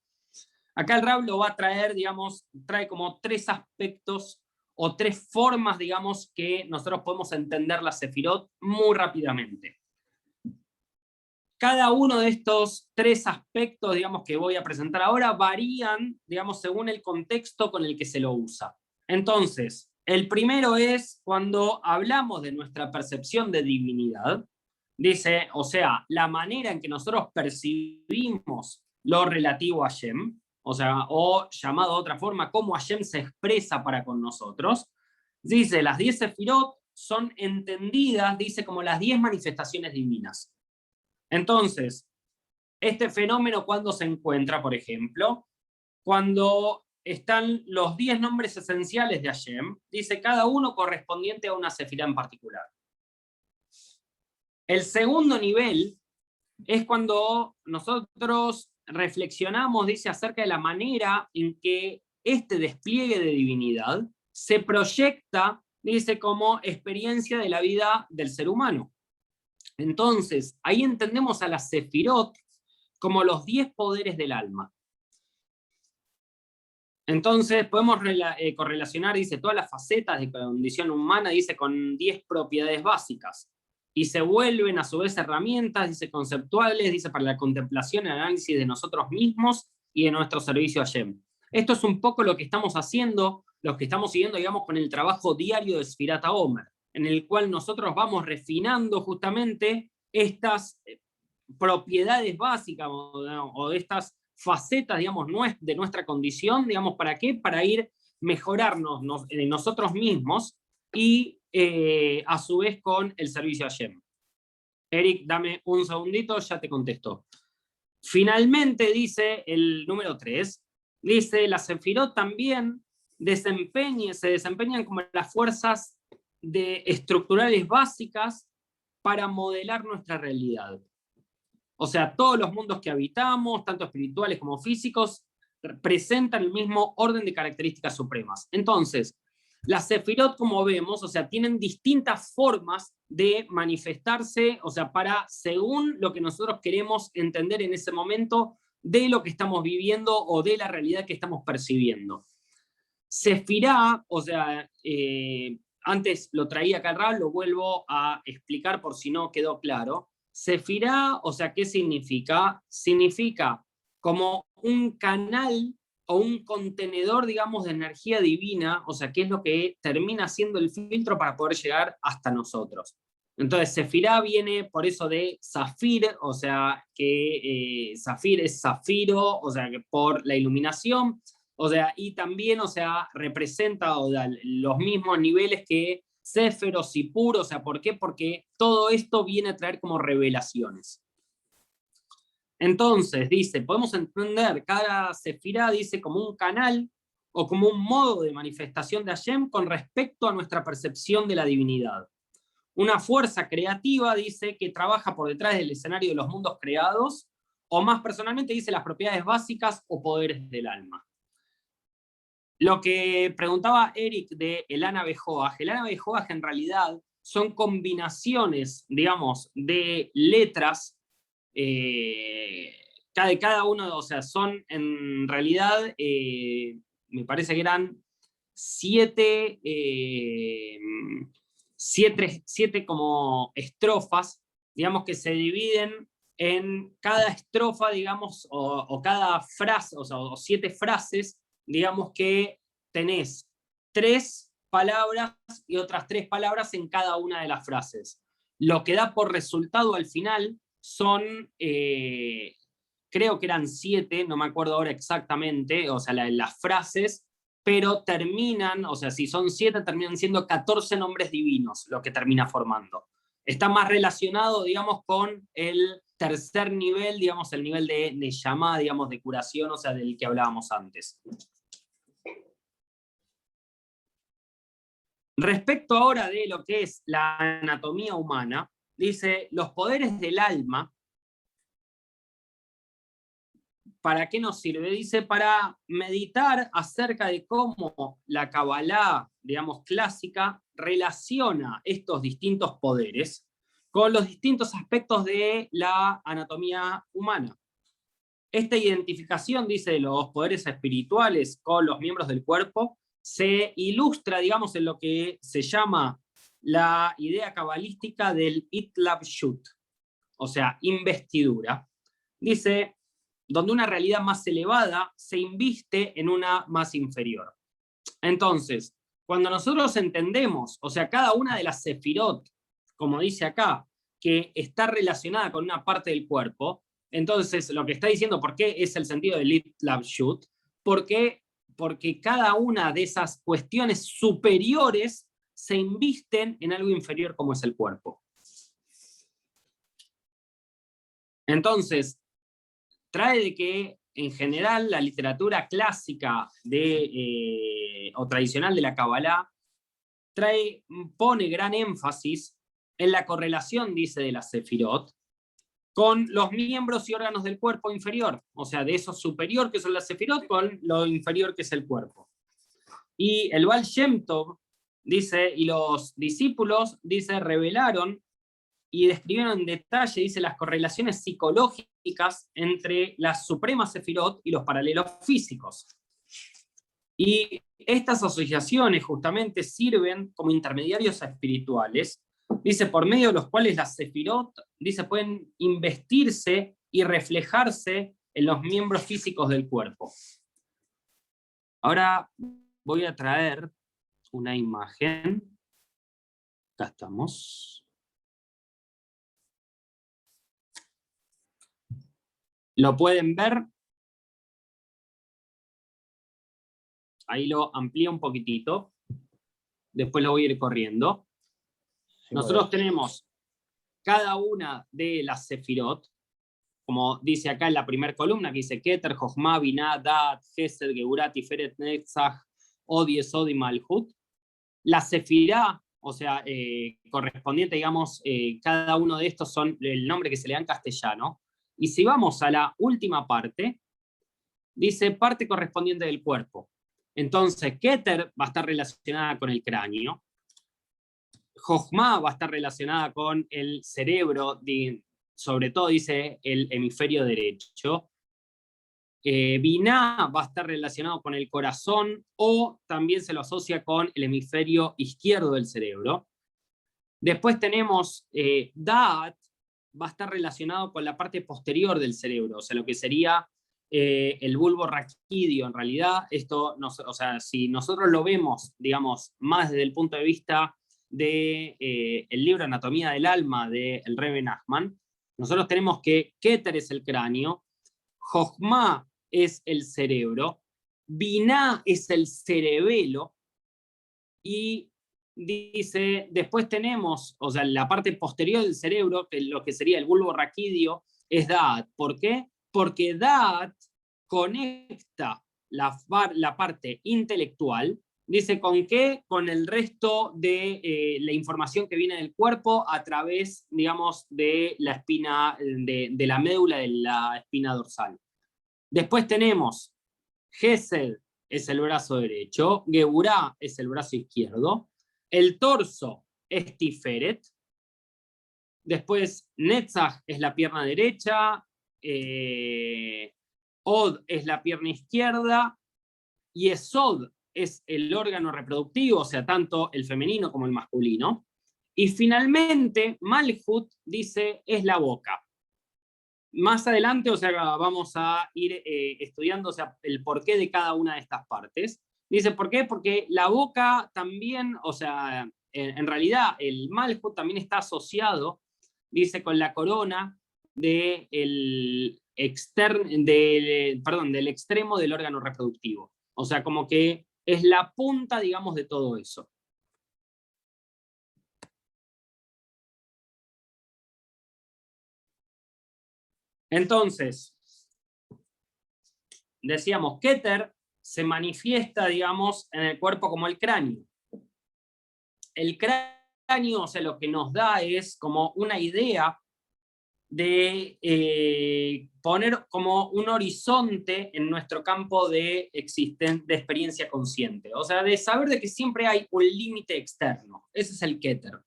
Acá el Rab lo va a traer, digamos, trae como 3 aspectos o 3 formas, digamos, que nosotros podemos entender la sefirot muy rápidamente. Cada uno de estos 3 aspectos, digamos, que voy a presentar ahora, varían, digamos, según el contexto con el que se lo usa. Entonces, el primero es cuando hablamos de nuestra percepción de divinidad, dice, o sea, la manera en que nosotros percibimos lo relativo a Hashem, o sea, o llamado de otra forma, cómo Hashem se expresa para con nosotros, dice, las 10 sefirot son entendidas, dice, como las 10 manifestaciones divinas. Entonces, este fenómeno, ¿cuándo se encuentra, por ejemplo? Cuando están los 10 nombres esenciales de Hashem, dice cada uno correspondiente a una sefirá en particular. El segundo nivel es cuando nosotros reflexionamos, dice, acerca de la manera en que este despliegue de divinidad se proyecta, dice, como experiencia de la vida del ser humano. Entonces, ahí entendemos a las sefirot como los 10 poderes del alma. Entonces, podemos correlacionar, dice, todas las facetas de condición humana, dice, con 10 propiedades básicas. Y se vuelven a su vez herramientas, dice, conceptuales, dice, para la contemplación y análisis de nosotros mismos y de nuestro servicio a Hashem. Esto es un poco lo que estamos haciendo, lo que estamos siguiendo, digamos, con el trabajo diario de Sfirat HaOmer, en el cual nosotros vamos refinando justamente estas propiedades básicas o estas facetas, digamos, de nuestra condición, digamos, ¿para qué? Para ir mejorarnos nosotros mismos y a su vez con el servicio a Hashem. Eric, dame un segundito, ya te contesto. Finalmente dice el número 3, dice, las sefirot también se desempeñan como las fuerzas estructurales básicas para modelar nuestra realidad. O sea, todos los mundos que habitamos, tanto espirituales como físicos, presentan el mismo orden de características supremas. Entonces, las sefirot, como vemos, o sea, tienen distintas formas de manifestarse, o sea, según lo que nosotros queremos entender en ese momento de lo que estamos viviendo o de la realidad que estamos percibiendo. Sefirá, o sea, antes lo traía acá al Rab, lo vuelvo a explicar por si no quedó claro. Sefirá, o sea, ¿qué significa? Significa como un canal o un contenedor, digamos, de energía divina, o sea, que es lo que termina siendo el filtro para poder llegar hasta nosotros. Entonces, Sefirá viene por eso de Zafir, o sea, que Zafir es zafiro, o sea, que por la iluminación, o sea, y también, o sea, representa los mismos niveles que Sefer o Sipur, o sea, ¿por qué? Porque todo esto viene a traer como revelaciones. Entonces, dice, podemos entender cada sefirá, dice, como un canal o como un modo de manifestación de Hashem con respecto a nuestra percepción de la divinidad. Una fuerza creativa, dice, que trabaja por detrás del escenario de los mundos creados, o más personalmente dice las propiedades básicas o poderes del alma. Lo que preguntaba Eric de Elana Bejoaj en realidad son combinaciones, digamos, de letras, cada uno, o sea, son en realidad, me parece que eran siete como estrofas, digamos, que se dividen en cada estrofa, digamos, o cada frase, o sea, o 7 frases, digamos que tenés 3 palabras y otras 3 palabras en cada una de las frases. Lo que da por resultado al final son, creo que eran 7, no me acuerdo ahora exactamente, o sea, las frases, pero terminan, o sea, si son 7, terminan siendo 14 nombres divinos lo que termina formando. Está más relacionado, digamos, con el tercer nivel, digamos, el nivel de Neyamá, digamos, de curación, o sea, del que hablábamos antes. Respecto ahora de lo que es la anatomía humana, dice, los poderes del alma, ¿para qué nos sirve? Dice, para meditar acerca de cómo la Kabbalah, digamos, clásica, relaciona estos distintos poderes con los distintos aspectos de la anatomía humana. Esta identificación, dice, de los poderes espirituales con los miembros del cuerpo se ilustra, digamos, en lo que se llama la idea cabalística del Itlabshut, o sea, investidura. Dice, donde una realidad más elevada se inviste en una más inferior. Entonces, cuando nosotros entendemos, o sea, cada una de las sefirot, como dice acá, que está relacionada con una parte del cuerpo, entonces lo que está diciendo, ¿por qué es el sentido del Itlabshut? Porque cada una de esas cuestiones superiores se invisten en algo inferior como es el cuerpo. Entonces, trae de que en general la literatura clásica o tradicional de la Kabbalah pone gran énfasis en la correlación, dice, de la Sefirot con los miembros y órganos del cuerpo inferior, o sea, de eso superior que son las Sefirot con lo inferior que es el cuerpo. Y el Baal Shem Tov dice, y los discípulos, dice, revelaron y describieron en detalle, dice, las correlaciones psicológicas entre las supremas Sefirot y los paralelos físicos. Y estas asociaciones justamente sirven como intermediarios espirituales, dice, por medio de los cuales las Sefirot, dice, pueden investirse y reflejarse en los miembros físicos del cuerpo. Ahora voy a traer una imagen. Acá estamos. ¿Lo pueden ver? Ahí lo amplío un poquitito. Después lo voy a ir corriendo. Sí, nosotros tenemos cada una de las Sefirot, como dice acá en la primera columna, que dice Keter, Jochma, Binah, Da'at, Gesed, Geburah, Tiferet, Netzach, Od, Yesod y Malhut. La Sefirá, o sea, correspondiente, digamos, cada uno de estos son el nombre que se le da en castellano. Y si vamos a la última parte, dice parte correspondiente del cuerpo. Entonces, Keter va a estar relacionada con el cráneo. Jochma va a estar relacionada con el cerebro, sobre todo dice el hemisferio derecho. Binah va a estar relacionado con el corazón o también se lo asocia con el hemisferio izquierdo del cerebro. Después tenemos Da'at, va a estar relacionado con la parte posterior del cerebro, o sea, lo que sería el bulbo raquídeo. En realidad, esto, o sea, si nosotros lo vemos, digamos, más desde el punto de vista del libro Anatomía del Alma del Rebbe Nachman, nosotros tenemos que Keter es el cráneo, Jochma es el cerebro, Binah es el cerebelo, y dice, después tenemos, o sea, la parte posterior del cerebro, que lo que sería el bulbo raquídeo, es Da'at. ¿Por qué? Porque Da'at conecta la parte intelectual, Dice, ¿con qué? Con el resto de la información que viene del cuerpo a través, digamos, de la espina, de la médula de la espina dorsal. Después tenemos Gesed, es el brazo derecho, Geburá es el brazo izquierdo, el torso es Tiferet, después Netzach es la pierna derecha, Od es la pierna izquierda, y Esod es el órgano reproductivo, o sea, tanto el femenino como el masculino. Y finalmente, Malhut dice, es la boca. Más adelante, o sea, vamos a ir estudiando, o sea, el porqué de cada una de estas partes. Dice, ¿por qué? Porque la boca también, o sea, en realidad el Malhut también está asociado, dice, con la corona del extremo del órgano reproductivo. O sea, como que es la punta, digamos, de todo eso. Entonces, decíamos, Keter se manifiesta, digamos, en el cuerpo como el cráneo. El cráneo, o sea, lo que nos da es como una idea de poner como un horizonte en nuestro campo de experiencia consciente. O sea, de saber de que siempre hay un límite externo. Ese es el Keter.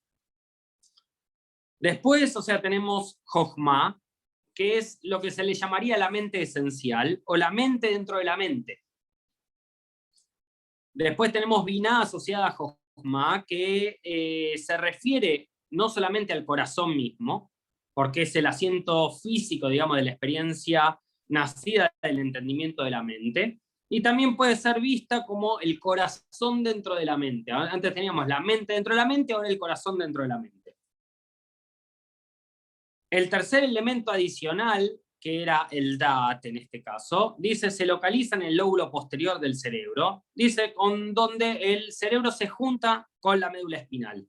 Después, o sea, tenemos Jochma, que es lo que se le llamaría la mente esencial, o la mente dentro de la mente. Después tenemos Binah asociada a Jochma, que se refiere no solamente al corazón mismo, porque es el asiento físico, digamos, de la experiencia nacida del entendimiento de la mente, y también puede ser vista como el corazón dentro de la mente. Antes teníamos la mente dentro de la mente, ahora el corazón dentro de la mente. El tercer elemento adicional, que era el Da'at en este caso, dice, se localiza en el lóbulo posterior del cerebro, dice, con donde el cerebro se junta con la médula espinal.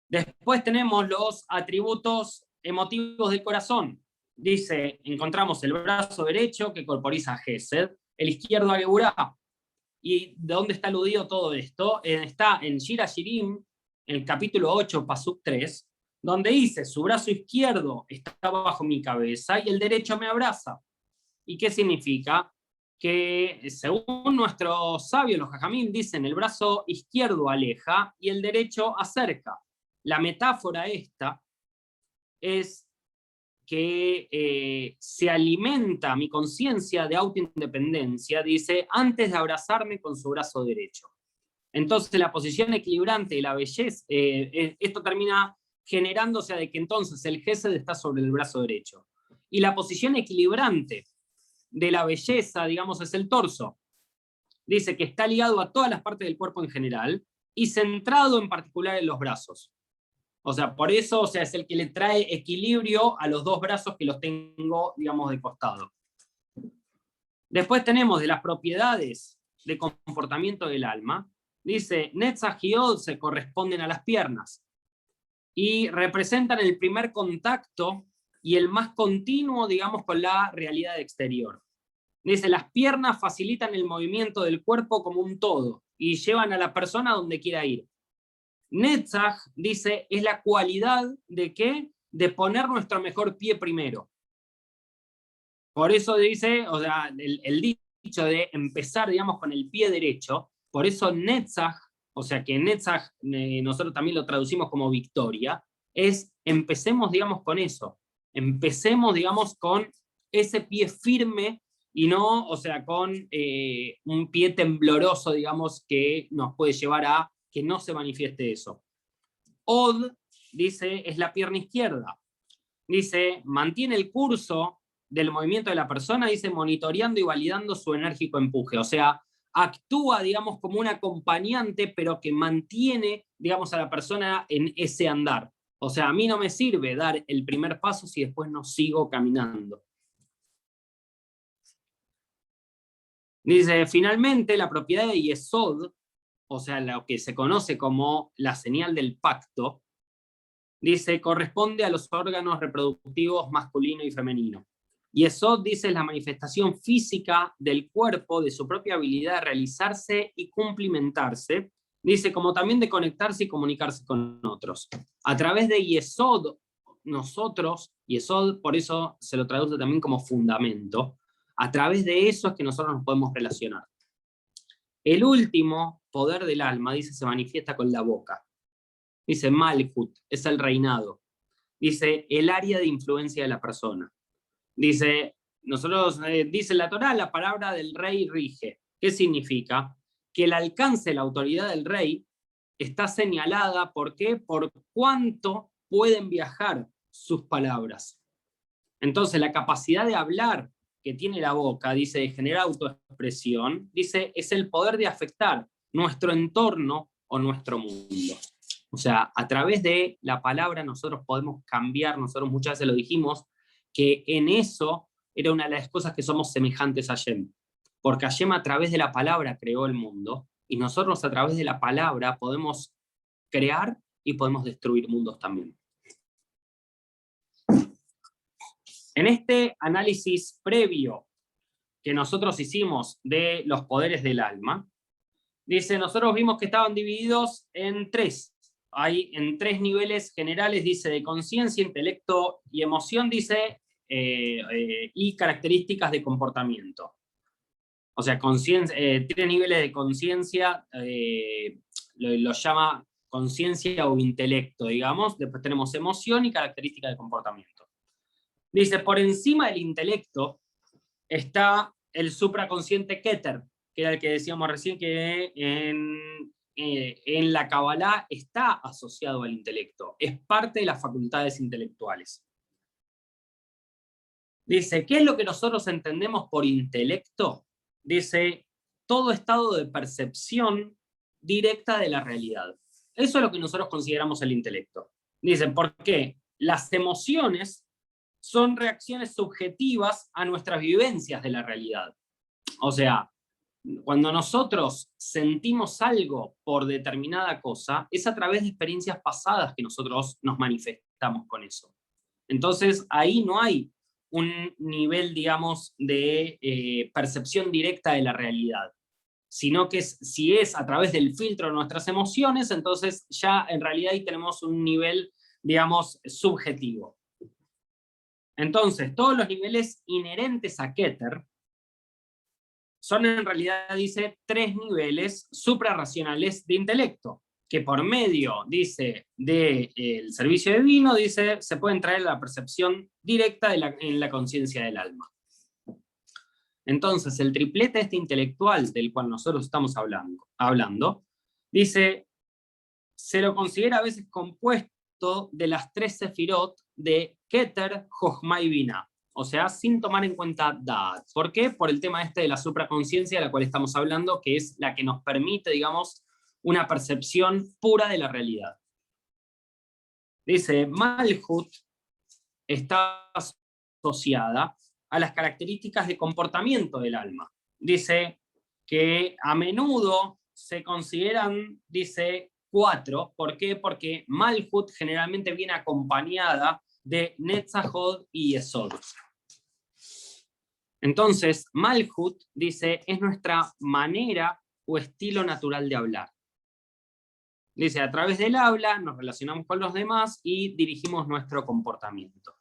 Después tenemos los atributos emotivos del corazón. Dice, encontramos el brazo derecho que corporiza a Gesed, el izquierdo a Geburá. ¿Y de dónde está aludido todo esto? Está en Shira Shirim, en el capítulo 8, Pasuk 3, donde dice, su brazo izquierdo está bajo mi cabeza y el derecho me abraza. ¿Y qué significa? Que según nuestros sabios, los jajamim, dicen, el brazo izquierdo aleja y el derecho acerca. La metáfora esta es que se alimenta mi conciencia de autoindependencia, dice, antes de abrazarme con su brazo derecho. Entonces la posición equilibrante y la belleza, esto termina generándose de que entonces el Gesed está sobre el brazo derecho. Y la posición equilibrante de la belleza, digamos, es el torso. Dice que está ligado a todas las partes del cuerpo en general y centrado en particular en los brazos. O sea, por eso, o sea, es el que le trae equilibrio a los dos brazos que los tengo, digamos, de costado. Después tenemos de las propiedades de comportamiento del alma. Dice, Netzach y Od se corresponden a las piernas y representan el primer contacto y el más continuo, digamos, con la realidad exterior. Dice, las piernas facilitan el movimiento del cuerpo como un todo y llevan a la persona donde quiera ir. Netzach, dice, es la cualidad de ¿qué? De poner nuestro mejor pie primero. Por eso dice, o sea, el dicho de empezar, digamos, con el pie derecho, por eso Netzach, o sea que Netzach nosotros también lo traducimos como victoria, es empecemos, digamos, con eso. Empecemos, digamos, con ese pie firme y no, o sea, con un pie tembloroso, digamos, que nos puede llevar a que no se manifieste eso. Od, dice, es la pierna izquierda. Dice, mantiene el curso del movimiento de la persona, dice, monitoreando y validando su enérgico empuje. O sea, actúa, digamos, como un acompañante, pero que mantiene, digamos, a la persona en ese andar. O sea, a mí no me sirve dar el primer paso si después no sigo caminando. Dice, finalmente, la propiedad de Yesod, o sea, lo que se conoce como la señal del pacto, dice, corresponde a los órganos reproductivos masculino y femenino. Yesod dice es la manifestación física del cuerpo, de su propia habilidad de realizarse y cumplimentarse, dice como también de conectarse y comunicarse con otros. A través de Yesod, nosotros, Yesod por eso se lo traduce también como fundamento, a través de eso es que nosotros nos podemos relacionar. El último poder del alma, dice, se manifiesta con la boca. Dice Malhut, es el reinado. Dice el área de influencia de la persona. Dice, dice la Torá, la palabra del rey rige. ¿Qué significa? Que el alcance de la autoridad del rey está señalada, ¿por qué? Por cuánto pueden viajar sus palabras. Entonces, la capacidad de hablar que tiene la boca, dice, de generar autoexpresión, dice, es el poder de afectar nuestro entorno o nuestro mundo. O sea, a través de la palabra nosotros podemos cambiar, nosotros muchas veces lo dijimos, que en eso era una de las cosas que somos semejantes a Hashem. Porque Hashem a través de la palabra creó el mundo, y nosotros a través de la palabra podemos crear y podemos destruir mundos también. En este análisis previo que nosotros hicimos de los poderes del alma, dice, nosotros vimos que estaban divididos en tres. Hay en tres niveles generales, dice, de conciencia, intelecto y emoción, dice, y características de comportamiento. O sea, tres niveles de conciencia, lo llama conciencia o intelecto, digamos. Después tenemos emoción y características de comportamiento. Dice, por encima del intelecto está el supraconsciente Keter, que era el que decíamos recién que en la Kabbalah está asociado al intelecto, es parte de las facultades intelectuales. Dice, ¿qué es lo que nosotros entendemos por intelecto? Dice, todo estado de percepción directa de la realidad. Eso es lo que nosotros consideramos el intelecto. Dice, ¿por qué? Las emociones son reacciones subjetivas a nuestras vivencias de la realidad. O sea, cuando nosotros sentimos algo por determinada cosa, es a través de experiencias pasadas que nosotros nos manifestamos con eso. Entonces, ahí no hay un nivel, digamos, de percepción directa de la realidad, sino que si es a través del filtro de nuestras emociones, entonces ya en realidad ahí tenemos un nivel, digamos, subjetivo. Entonces, todos los niveles inherentes a Keter son en realidad, dice, tres niveles suprarracionales de intelecto, que por medio, dice, del servicio divino, dice, se pueden traer la percepción directa en la conciencia del alma. Entonces, el triplete este intelectual del cual nosotros estamos hablando, dice, se lo considera a veces compuesto de las tres sefirot de Keter, Jochma y Binah. O sea, sin tomar en cuenta Da'at. ¿Por qué? Por el tema este de la supraconciencia de la cual estamos hablando, que es la que nos permite, digamos, una percepción pura de la realidad. Dice, Malhut está asociada a las características de comportamiento del alma. Dice que a menudo se consideran, dice, 4. ¿Por qué? Porque Malhut generalmente viene acompañada de Netzachod y Yesod. Entonces, Malhut, dice, es nuestra manera o estilo natural de hablar. Dice, a través del habla nos relacionamos con los demás y dirigimos nuestro comportamiento.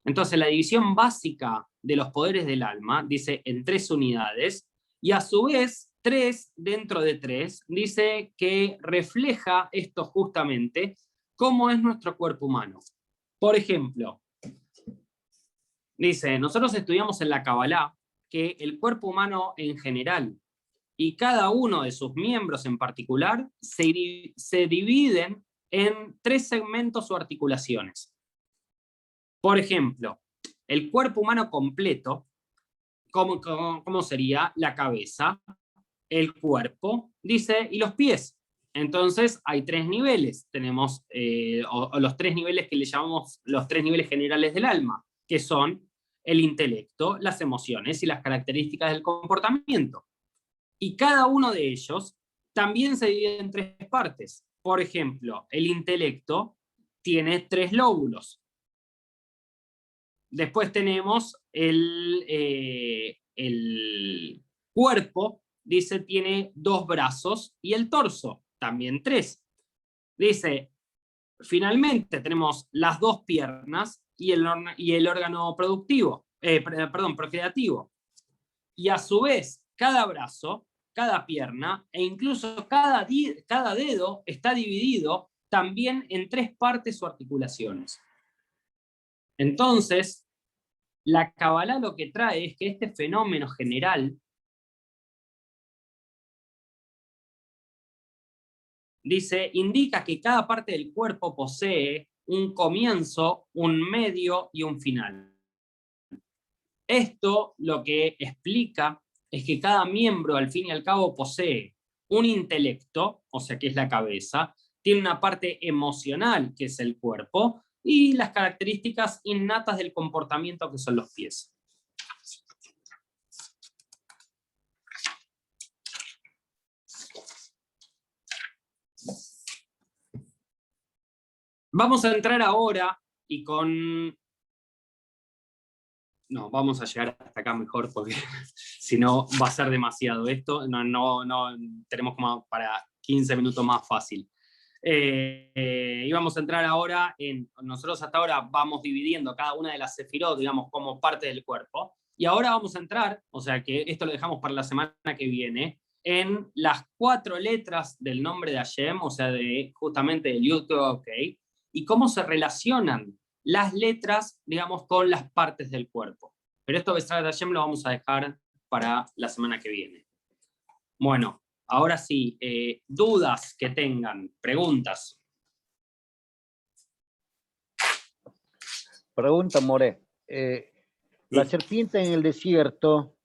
Entonces, la división básica de los poderes del alma, dice, en 3 unidades, y a su vez, 3 dentro de 3, dice que refleja esto justamente, cómo es nuestro cuerpo humano. Por ejemplo, dice, nosotros estudiamos en la Kabbalah que el cuerpo humano en general y cada uno de sus miembros en particular se dividen en 3 segmentos o articulaciones. Por ejemplo, el cuerpo humano completo, ¿cómo sería? La cabeza, el cuerpo, dice, y los pies. Entonces hay 3 niveles. Tenemos los 3 niveles que le llamamos los 3 niveles generales del alma, que son el intelecto, las emociones y las características del comportamiento. Y cada uno de ellos también se divide en 3 partes. Por ejemplo, el intelecto tiene 3 lóbulos. después tenemos el cuerpo, dice, tiene 2 brazos, y el torso, también 3. Dice, finalmente tenemos las 2 piernas y el órgano productivo, procreativo. Y a su vez, cada brazo, cada pierna, e incluso cada dedo está dividido también en 3 partes o articulaciones. Entonces, la Kabbalah lo que trae es que este fenómeno general dice, indica que cada parte del cuerpo posee un comienzo, un medio y un final. Esto lo que explica es que cada miembro, al fin y al cabo, posee un intelecto, o sea, que es la cabeza, tiene una parte emocional, que es el cuerpo, y las características innatas del comportamiento, que son los pies. Vamos a entrar ahora y con... No, vamos a llegar hasta acá mejor porque si no va a ser demasiado esto. No, tenemos como para 15 minutos más fácil. Y vamos a entrar ahora en... Nosotros hasta ahora vamos dividiendo cada una de las sefirot, digamos, como parte del cuerpo. Y ahora vamos a entrar, o sea que esto lo dejamos para la semana que viene, en las 4 letras del nombre de Hashem, o sea, justamente del Yud Ok, y cómo se relacionan las letras, digamos, con las partes del cuerpo. Pero esto de Hashem lo vamos a dejar para la semana que viene. Bueno, ahora sí, dudas que tengan, preguntas. Pregunta, More. La serpiente en el desierto,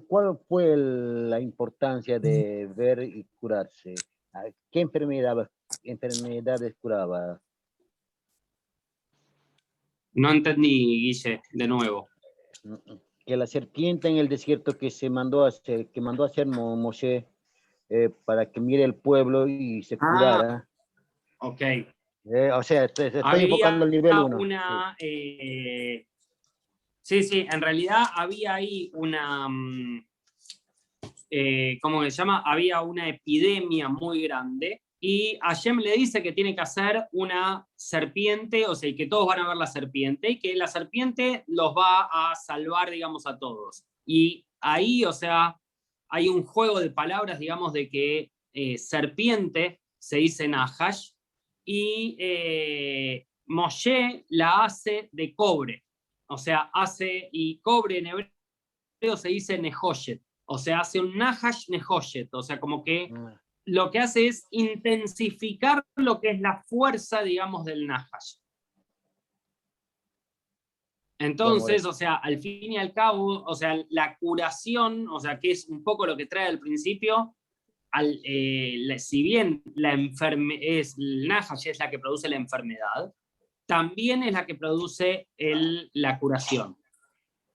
¿cuál fue la importancia de ver y curarse? ¿Qué enfermedades curaba? No entendí, Guille, de nuevo. Que la serpiente en el desierto que mandó a hacer Moshe para que mire el pueblo y se curara. Ok. O sea, estoy enfocando el nivel 1. Una, sí, en realidad había ahí una, ¿cómo se llama? Había una epidemia muy grande y Hashem le dice que tiene que hacer una serpiente, o sea, y que todos van a ver la serpiente y que la serpiente los va a salvar, digamos, a todos. Y ahí, o sea, hay un juego de palabras, digamos, de que serpiente se dice Nahash y Moshe la hace de cobre. O sea, y cobre en hebreo se dice Nehoshet. O sea, hace un Nahash Nehoshet. O sea, como que lo que hace es intensificar lo que es la fuerza, digamos, del Nahash. Entonces, o sea, al fin y al cabo, o sea, la curación, o sea, que es un poco lo que trae al principio, si bien el Nahash es la que produce la enfermedad, también es la que produce la curación.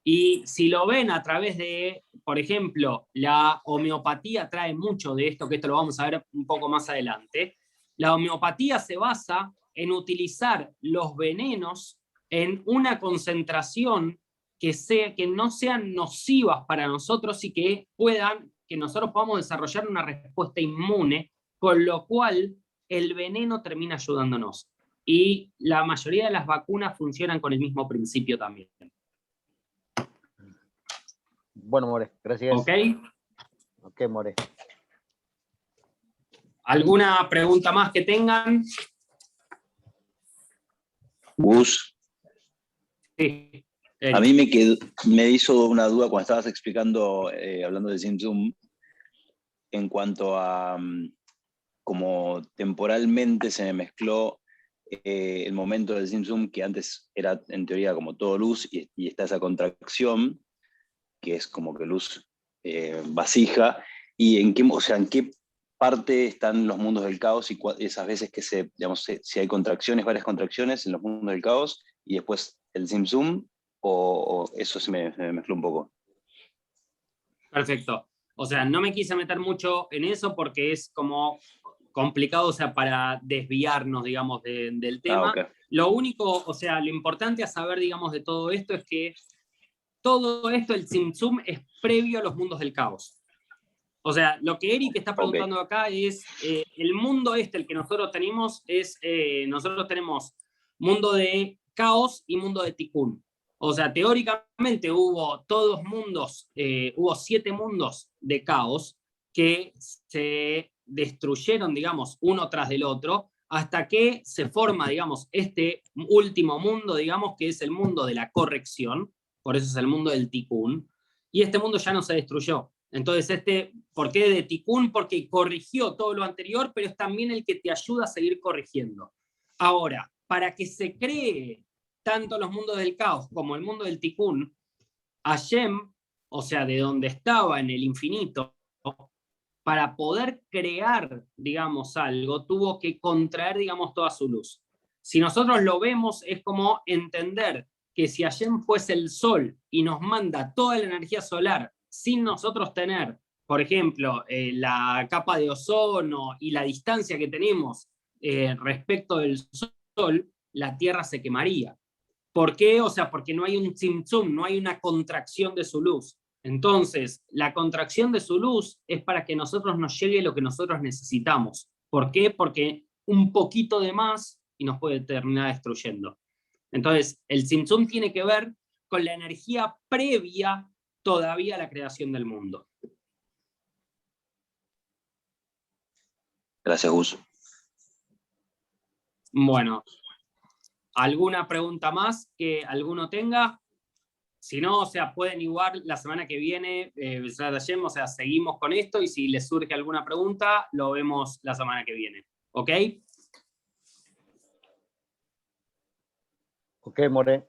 Y si lo ven a través de, por ejemplo, la homeopatía trae mucho de esto, que esto lo vamos a ver un poco más adelante. La homeopatía se basa en utilizar los venenos en una concentración que no sean nocivas para nosotros y que nosotros podamos desarrollar una respuesta inmune, con lo cual el veneno termina ayudándonos. Y la mayoría de las vacunas funcionan con el mismo principio también. Bueno, More, gracias. Ok, More. ¿Alguna pregunta más que tengan? Gus, Sí. a mí me hizo una duda cuando estabas explicando, hablando de Tzimtzum, en cuanto a cómo temporalmente se me mezcló el momento del Tzimtzum, que antes era en teoría como todo luz, y está esa contracción, que es como que luz vasija, y en qué parte están los mundos del caos y esas veces que si hay varias contracciones en los mundos del caos, y después el Tzimtzum, o eso se me mezcló un poco. Perfecto. O sea, no me quise meter mucho en eso porque es como complicado, o sea, para desviarnos, digamos, del tema. Ok. Lo único, o sea, lo importante a saber, digamos, de todo esto es que todo esto, el Tzimtzum, es previo a los mundos del caos. O sea, lo que Eric está preguntando acá es, el mundo el que nosotros tenemos, nosotros tenemos mundo de caos y mundo de Tikkun. O sea, teóricamente hubo 7 mundos de caos que se destruyeron, digamos, uno tras del otro, hasta que se forma, digamos, este último mundo, digamos, que es el mundo de la corrección, por eso es el mundo del Tikkun, y este mundo ya no se destruyó. Entonces, ¿por qué de Tikkun? Porque corrigió todo lo anterior, pero es también el que te ayuda a seguir corrigiendo. Ahora, para que se cree tanto los mundos del caos como el mundo del Tikkun, Hashem, o sea, de donde estaba en el infinito, para poder crear, digamos, algo, tuvo que contraer, digamos, toda su luz. Si nosotros lo vemos, es como entender que si Hashem fuese el sol y nos manda toda la energía solar sin nosotros tener, por ejemplo, la capa de ozono y la distancia que tenemos respecto del sol, la Tierra se quemaría. ¿Por qué? O sea, porque no hay un tzimtzum, no hay una contracción de su luz. Entonces, la contracción de su luz es para que nosotros nos llegue lo que nosotros necesitamos. ¿Por qué? Porque un poquito de más y nos puede terminar destruyendo. Entonces, el tzimtzum tiene que ver con la energía previa todavía a la creación del mundo. Gracias, Gus. Bueno, ¿alguna pregunta más que alguno tenga? Si no, o sea, pueden igual la semana que viene, o sea, seguimos con esto y si les surge alguna pregunta, lo vemos la semana que viene. ¿Ok? Ok, More.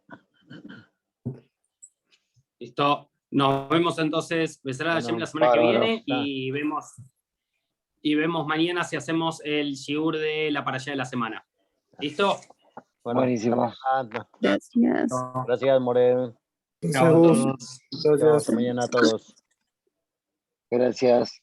Listo. Nos vemos entonces, la semana que bárbaro. viene y vemos mañana si hacemos el shiur de la parashá de la semana. ¿Listo? Bueno, Buenísimo. Gracias. gracias, More. Chao a todos. Chao, hasta mañana a todos. Gracias.